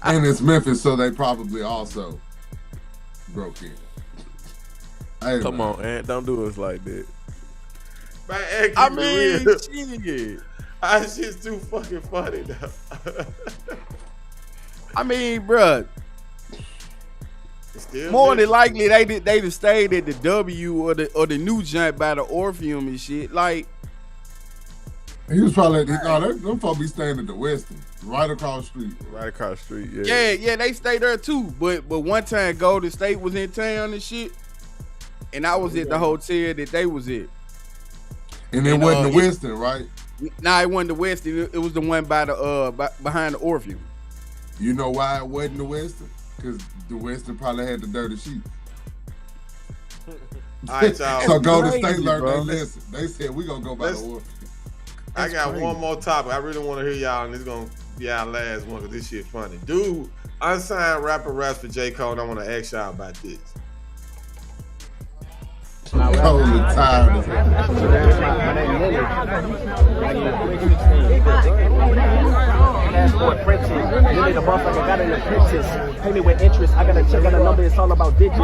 And it's Memphis, so they probably also broke in. Hey, Come on, Ant, don't do us like that. Man, I mean, shit. That shit's too fucking funny though. I mean, bruh. Still more than likely, they just stayed at the W or the new joint by the Orpheum and shit. Like, he was probably them folks be staying at the Westin, right across the street. Right across the street, yeah. Yeah, they stay there too. But one time Golden State was in town and shit, and I was at the hotel that they was at. And it wasn't the Westin, right? Nah, it wasn't the Westin. It was the one by the behind the Orpheum. You know why it wasn't the Westin? Because the Westin probably had the dirty sheets. All right, y'all. So Golden State learned their lesson. They said we gonna go by the Orpheum. I got one more topic. I really want to hear y'all, and it's gonna be our last one because this shit funny. Dude, unsigned rapper raps for J. Cole, and I want to ask y'all about this. Totally tired of Passport printed, really the motherfucker got an apprentice. Pay me with interest, I got a check on the number, it's all about digits.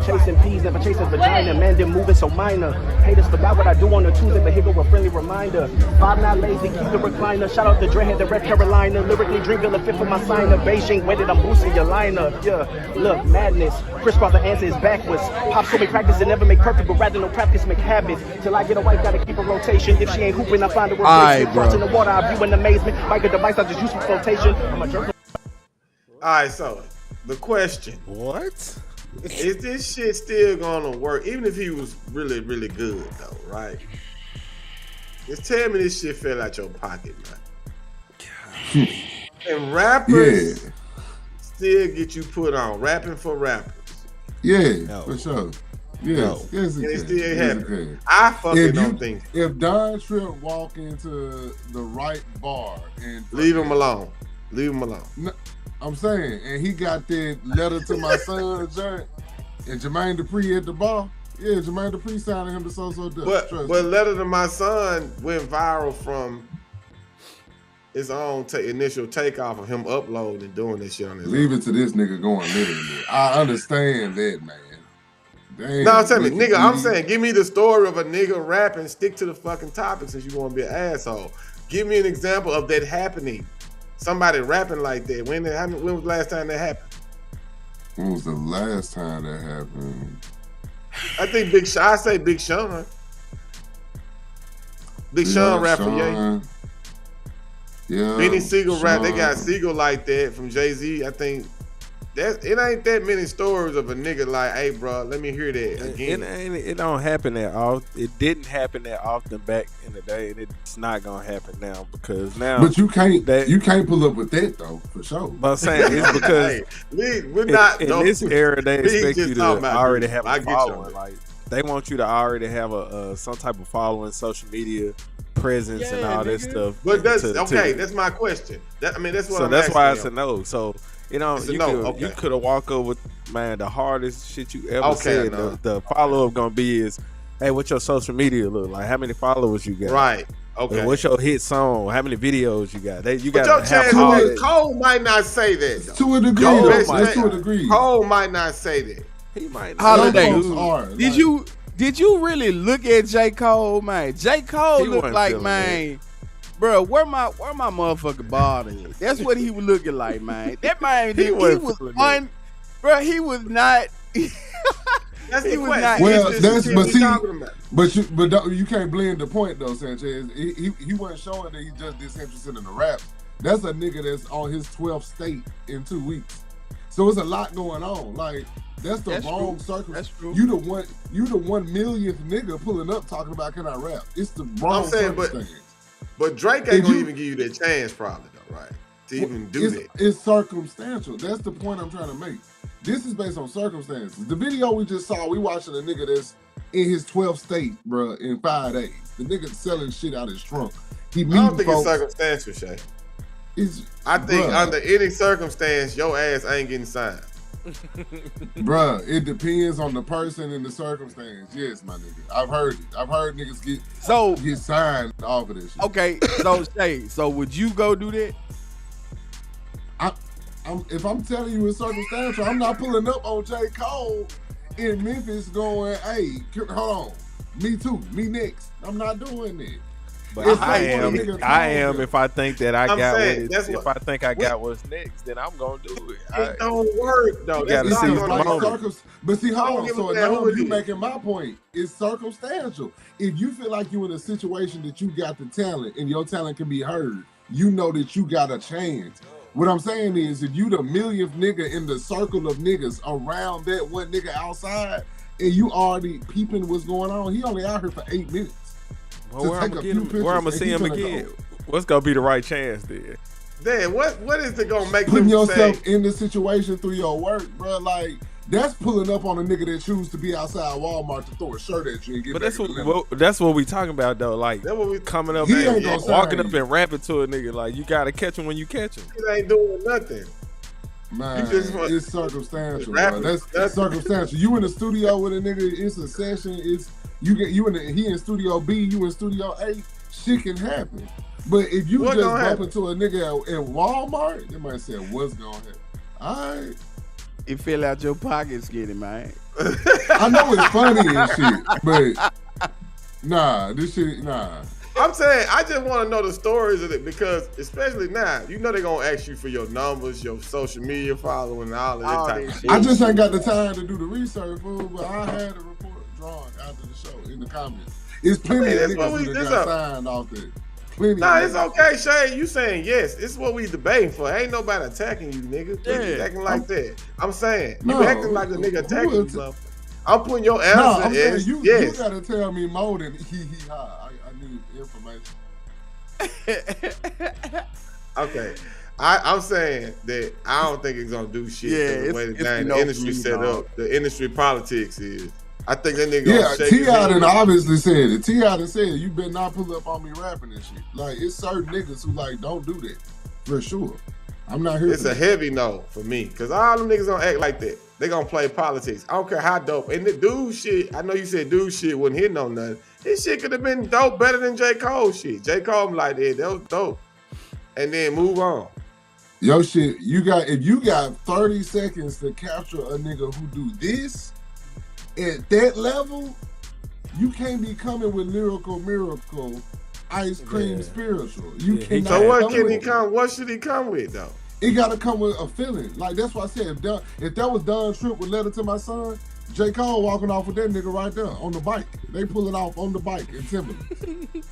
Chasing peas, never chasing vagina, man, them moving so minor. Haters forgot what I do on a Tuesday, but here go a friendly reminder. 5 not lazy, keep the recliner. Shout out to Dreadhead, the Red Carolina. Lyrically Dreamville, fit for my signer. Beijing, waited, I'm boosting your liner. Yeah, look, madness. Chris Cross, the answer is backwards. Pop told me practice and never make perfect, but rather no practice make habits. Till I get a wife, gotta keep a rotation. If she ain't hooping, I find a replacement. Crossing the water, I view in amazement. Like a device, I just use for flotation. I'm a jerk. Alright, so the question. What? Is this shit still gonna work? Even if he was really, really good though, right? Just tell me this shit fell out your pocket, man. And rappers still get you put on. Rapping for rappers. Yeah, for sure. Yes, yes, and it still can. happen. I fucking don't think. If Don Tripp walk into the right bar and leave him alone. Leave him alone. No, I'm saying, and he got that letter to my son joint, and Jermaine Dupri at the bar. Yeah, Jermaine Dupri signing him to So Def. But Letter to My Son went viral from his own initial takeoff of him uploading and doing this shit on his Leave it to this nigga going literally. I understand that, man. Damn, no, tell me, nigga, I'm saying, give me the story of a nigga rapping, stick to the fucking topic since you want to be an asshole. Give me an example of that happening. Somebody rapping like that. When was the last time that happened? When was the last time that happened? I think Big Sean. I say Big Sean. Big Sean rap for Ye. Yeah. Benny Siegel rap. They got Siegel like that from Jay-Z. I think it ain't that many stories of a nigga like, hey, bro, let me hear that again. It don't happen that often. It didn't happen that often back in the day, and it's not gonna happen now because now. But you can't pull up with that though, for sure. But I'm saying it's because we're not in this era they expect you to already have a following. Like they want you to already have a some type of following, social media presence, and all that stuff. But that's okay. That's my question. That's what. So I'm that's why asking it's a no. So. You know, you could have walked up with, man, the hardest shit you ever said. The follow-up gonna be is, hey, what's your social media look like? How many followers you got? Right. Okay. And what's your hit song? How many videos you got? You got to have all that. Cole might not say that. Though. To a degree, to a degree. Cole might not say that. He might not. Holiday. Did you really look at J. Cole, man? J. Cole looked like, man. Bro, where my motherfucking body is? That's what he was looking like, man. That man, he was fun. Bro, he was not. That's he the was question. not. Well, but you can't blend the point though, Sanchez. He wasn't showing that he just disinterested in the rap. That's a nigga that's on his 12th state in 2 weeks. So it's a lot going on. Like that's the wrong circumstance. You the 1 millionth nigga pulling up talking about can I rap? It's the wrong circumstance. But Drake ain't gonna even give you that chance, probably though, right? To even do that. It's circumstantial. That's the point I'm trying to make. This is based on circumstances. The video we just saw, we watching a nigga that's in his 12th state, bro, in 5 days. The nigga selling shit out his trunk. I don't think it's circumstantial, Shay. I think under any circumstance, your ass ain't getting signed. Bruh, it depends on the person and the circumstance. Yes, my nigga. I've heard it. I've heard niggas get signed off of this shit. Okay, so would you go do that? If I'm telling you it's circumstantial, I'm not pulling up on J. Cole in Memphis going, hey, hold on. Me too. Me next. I'm not doing that. But I am if I think that I got if I think I got what's next, then I'm gonna do it. It don't work though. You gotta see the moment. But see, hold on. So now you making my point. It's circumstantial. If you feel like you're in a situation that you got the talent and your talent can be heard, you know that you got a chance. What I'm saying is, if you the millionth nigga in the circle of niggas around that one nigga outside, and you already peeping what's going on, he only out here for 8 minutes. Well, where I'm gonna see him again? What's gonna be the right chance then? Then what is it gonna make putting them yourself in the situation through your work, bro? Like that's pulling up on a nigga that choose to be outside Walmart to throw a shirt at you and get. But that's what we talking about though. Like that's what we coming up and walking up and rapping to a nigga. Like you gotta catch him when you catch him. He ain't doing nothing. Man, it's circumstantial, bro. That's circumstantial. You in the studio with a nigga, it's a session. He in studio B, you in studio A. Shit can happen. But if you just bump into a nigga at Walmart, they might say, "What's gonna happen?" All right. You fill out your pockets, get it, man. I know it's funny and shit, but this shit. I'm saying I just want to know the stories of it because, especially now, you know they're gonna ask you for your numbers, your social media following, and all of that type of shit. I just ain't got the time to do the research, fool. But I had a report drawn after the show in the comments. It's plenty of niggas that got signed off there. It's okay, Shay. You saying yes. This is what we debating for. Ain't nobody attacking you, nigga. You acting like that. I'm saying you acting like a nigga attacking you, bro. I'm putting your answer as you, yes. You gotta tell me more than ha. I need information. Okay. I'm saying that I don't think it's gonna do shit. The way the industry set up, the industry politics is. I think that nigga T.I. done obviously said it. T.I. done said you better not pull up on me rapping and shit. Like it's certain niggas who like don't do that for sure. I'm not here. It's a heavy no for me because all them niggas don't act like that. They gonna play politics. I don't care how dope. And the dude shit, I know you said dude shit wasn't hitting on nothing. This shit could have been dope better than J. Cole shit. J. Cole like that was dope. And then move on. Yo shit, if you got 30 seconds to capture a nigga who do this at that level, you can't be coming with lyrical miracle, ice cream spiritual. You cannot. So what can he come? What should he come with though? It gotta come with a feeling. Like that's why I said if that was Don Tripp with Letter to My Son, J. Cole walking off with that nigga right there on the bike. They pull it off on the bike in Timberland.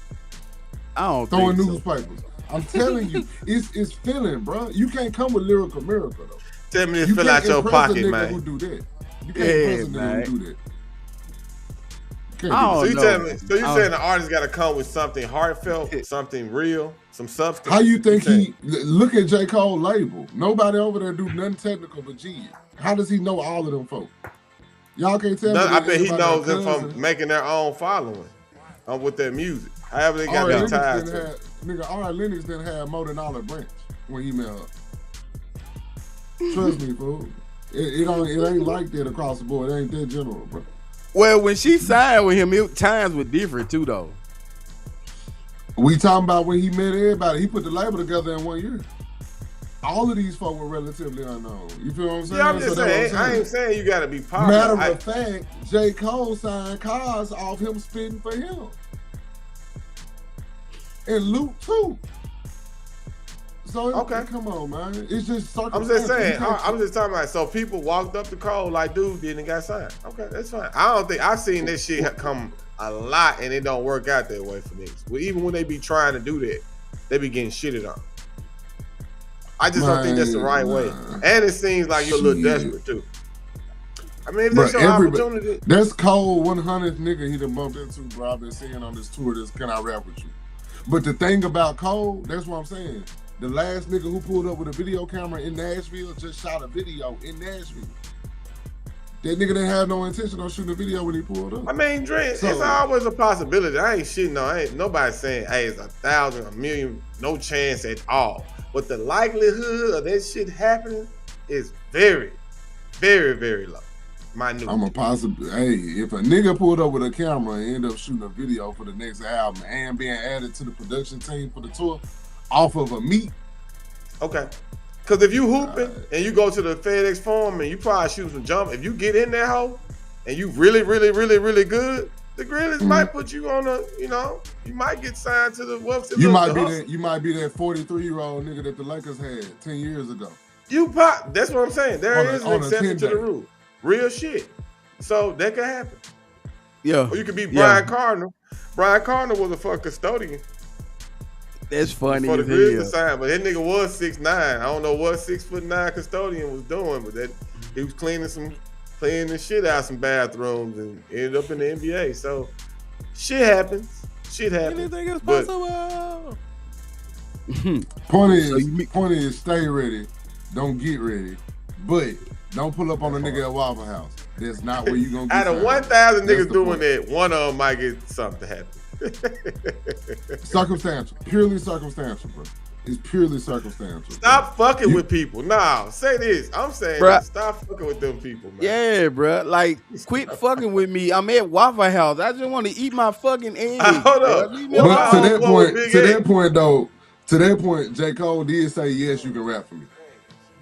I don't throwing think newspapers. I'm telling you, it's feeling, bro. You can't come with lyrical miracle though. Tell me to fill out your pocket, man. Who do that? You can't impress a nigga who do that. So you saying the artist got to come with something heartfelt, something real, some substance? How you think he look at J. Cole label? Nobody over there do nothing technical but G. How does he know all of them folk? Y'all can't tell me. I bet he knows them from making their own following with their music. However they got their ties to. Nigga, R. Lennox didn't have more than Olive Branch when he met her. Trust me, fool. It ain't like that across the board. It ain't that general, bro. Well, when she signed with him, times were different too, though. We talking about when he met everybody. He put the label together in 1 year. All of these folk were relatively unknown. You feel what I'm saying? Yeah, I'm just saying. I ain't saying you got to be popular. Matter of fact, J. Cole signed cars off him spitting for him. And Luke too. So come on, man. It's just I'm just saying. I'm just talking about. So people walked up to Cole like dude didn't got signed. Okay, that's fine. I don't think I've seen this shit come a lot and it don't work out that way for niggas. Well, even when they be trying to do that, they be getting shitted on. I just don't think that's the right way. And it seems like you're a little desperate too. I mean, if there's your opportunity. That's Cole 100th nigga he done bumped into, bro. I've been seeing on this tour. Can I rap with you? But the thing about Cole, that's what I'm saying. The last nigga who pulled up with a video camera in Nashville just shot a video in Nashville. That nigga didn't have no intention on shooting a video when he pulled up. I mean, Dre, it's always a possibility. I ain't shitting on. Ain't nobody saying, hey, it's 1,000, 1,000,000, no chance at all. But the likelihood of that shit happening is very, very, very low. Minute. I'm a possible. Hey, if a nigga pulled up with a camera and end up shooting a video for the next album and being added to the production team for the tour off of a meet. Okay. Because if you hooping and you go to the FedEx Forum and you probably shoot some jump, if you get in that hole and you really, really, really, really good, the Grizzlies might put you on a, you might get signed to the Wolves. You might be that 43-year-old nigga that the Lakers had 10 years ago. That's what I'm saying. There is an exception to the rule. Real shit. So that could happen. Yeah. Or you could be Brian Cardinal. Brian Cardinal was a fuck custodian. That's funny. For the Grizzlies sign, but that nigga was 6'9". I don't know what 6'9" custodian was doing, but that he was cleaning the shit out some bathrooms and ended up in the NBA. So shit happens. Anything is possible. Point is, stay ready. Don't get ready. But don't pull up on a nigga at Waffle House. That's not where you gonna get out of 1,000 niggas doing that, one of them might get something to happen. Circumstantial. Purely circumstantial, bro. It's purely circumstantial. Stop fucking with people. Nah, say this. I'm saying stop fucking with them people, man. Yeah, bro. Like, quit fucking with me. I'm at Waffle House. I just want to eat my fucking eggs. Hold up. But to that point, J. Cole did say, yes, you can rap for me.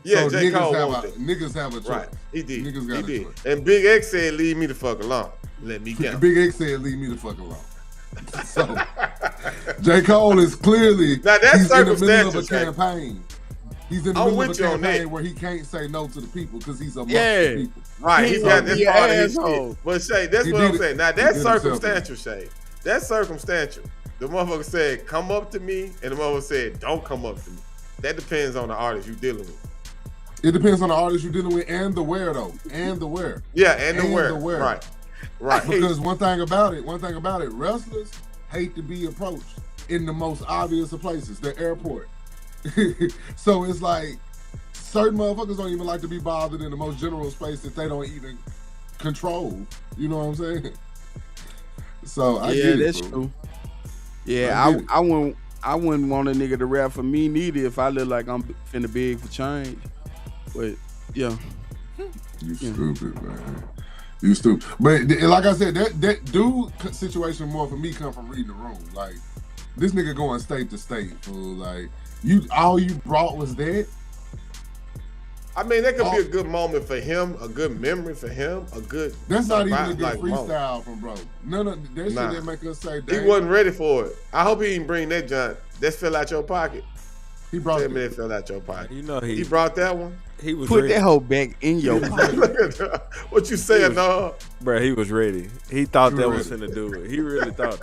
Yeah, so J. Cole niggas have a choice. Right. He did. Niggas got a choice. And Big X said, leave me the fuck alone. Let me count. Big X said, leave me the fuck alone. So, J. Cole is clearly now that's he's in the middle of a Shay. campaign. He's in the middle of a campaign where he can't say no to the people because he's amongst the people. Right, he's got this part of his shit. But Shay, that's what I'm saying. Now that's circumstantial, Shay. That's circumstantial. The motherfucker said, come up to me, and the motherfucker said, don't come up to me. That depends on the artist you're dealing with. It depends on the artist you're dealing with and the where, though. And the where. Yeah, and the where. Right. Because one thing about it, wrestlers hate to be approached in the most obvious of places, the airport. So it's like certain motherfuckers don't even like to be bothered in the most general space that they don't even control. You know what I'm saying? So I get it. That's true. Yeah, I wouldn't want a nigga to rap for me neither if I look like I'm finna beg for change. But yeah. You stupid, man. You stupid. But like I said, that dude situation more for me come from reading the room. Like, this nigga going state to state, fool. Like, all you brought was that. I mean, that could be a good moment for him, a good memory for him, a good. That's not even a good freestyle from bro. None of that shit that make us say that. He wasn't ready for it. I hope he didn't bring that junk. That fell out your pocket. He brought Tell me that fell out your pocket. You know he brought that one. He was Put ready. that hoe back in your pocket. What you saying, dog? Bro, he was ready. He thought that was finna do it. He really thought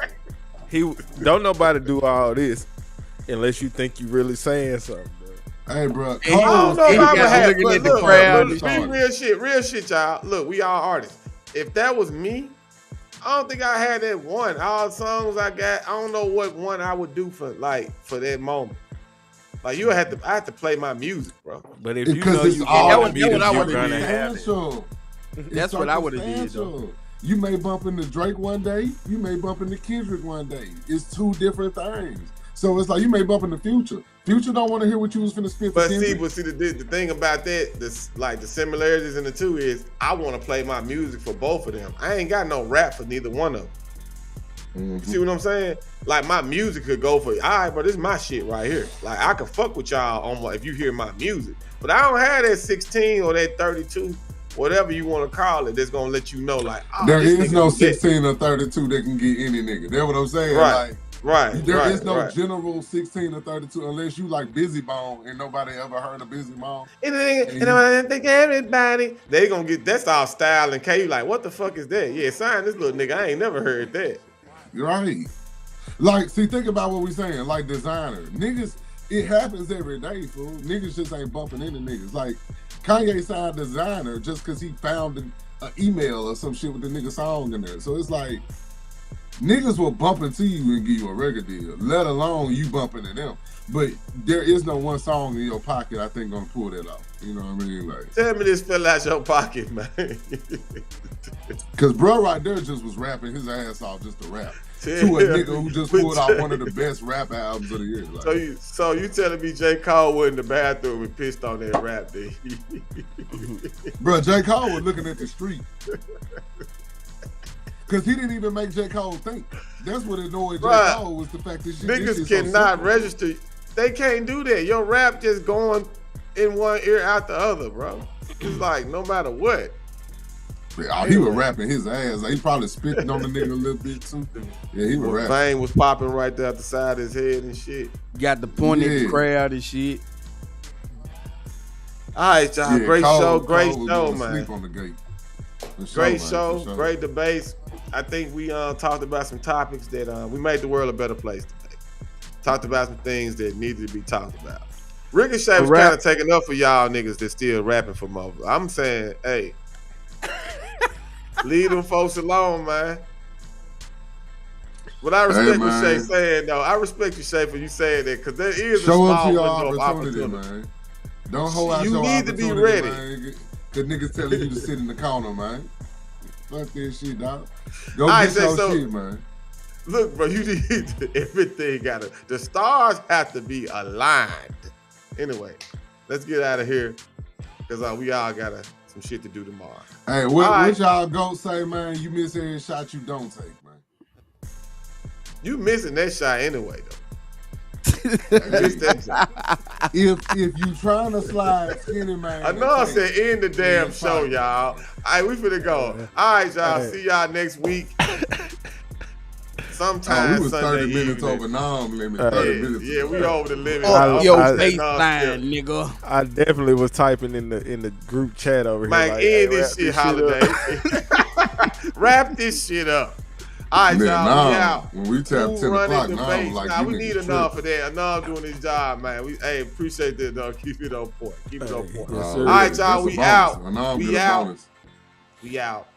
it. Don't nobody do all this unless you think you really saying something. Hey, bro. I don't know if I would have, but look, be real shit, y'all. Look, we all artists. If that was me, I don't think I had that one. All the songs I got, I don't know what one I would do for that moment. Like, I have to play my music, bro. But if you know you can't meet him, you're gonna have it. That's what I would have did, though. You may bump into Drake one day. You may bump into Kendrick one day. It's two different things. So it's like you may bump into Future. Future don't want to hear what you was finna spit. But see, the thing about that, the similarities in the two is I want to play my music for both of them. I ain't got no rap for neither one of them. You see what I'm saying? Like, my music could go for, all right, but this is my shit right here. Like, I could fuck with y'all on if you hear my music. But I don't have that 16 or that 32, whatever you want to call it, that's going to let you know, like, oh, there is no 16 or 32 that can get any nigga. That's what I'm saying. Right. Like, there is no general 16 or 32 unless you like Busy Bone and nobody ever heard of Busy Bone. And I think everybody, they going to get, that's our style. And K, you like, what the fuck is that? Yeah, sign this little nigga. I ain't never heard that. Right. Like, see, think about what we saying. Like, designer. Niggas, it happens every day, fool. Niggas just ain't bumping into niggas. Like, Kanye signed designer just because he found an email or some shit with the nigga song in there. So it's like, niggas will bump into you and give you a record deal, let alone you bumping into them. But there is no one song in your pocket, I think, gonna pull that off. You know what I mean? Like, tell me this fell out your pocket, man. Cause bro right there just was rapping his ass off just to rap. To a nigga who just pulled out one of the best rap albums of the year. Like, so you telling me J. Cole went in the bathroom and pissed on that rap, dude? Bro, J. Cole was looking at the street. Cause he didn't even make J. Cole think. That's what annoyed J. Cole was the fact that niggas cannot register. They can't do that. Your rap just going in one ear out the other, bro. It's like no matter what. Yeah, he was rapping his ass. Like, he probably spitting on the nigga a little bit too. Yeah, he was rapping. Vein was popping right there at the side of his head and shit. Got the point in the crowd and shit. All right, y'all. Yeah, great Cole show, man. Sleep on the gate. Great show, great debates. I think we talked about some topics that we made the world a better place today. Talked about some things that needed to be talked about. Ricochet was kind of taking up for y'all niggas that still rapping for more. I'm saying, hey, leave them folks alone, man. But I respect what Shay saying, though. I respect you, Shay, for you saying that, because there is a small window of opportunity. Man. Don't hold out you your need to be ready. Because niggas telling you to sit in the corner, man. Fuck this shit, dog. Go get your shit, man. Look, bro, you need to, everything the stars have to be aligned. Anyway, let's get out of here, because we all got some shit to do tomorrow. Hey, what y'all go say, man? You miss every shot you don't take, man. You missing that shot anyway, though. If you trying to slide skinny, man. I know I said end the damn show, y'all. All right, we finna go. All right, y'all. See y'all next week. Sometime we was Sunday 30 minutes evening. over non-limit. 30 minutes. Yeah, we over the limit. Your baseline, nigga. I definitely was typing in the group chat over here. Man, like, end this shit, Holiday. Wrap this shit up. All right, y'all. We out. When we tap 10 o'clock, now we need enough for that. Enough doing his job, man. Appreciate that, though. Keep it on point. Keep it on point. All right, y'all. We out. We out. We out.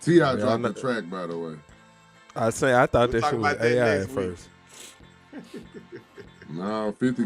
T.I. dropped the track, by the way. I thought that shit was AI at first. No, 50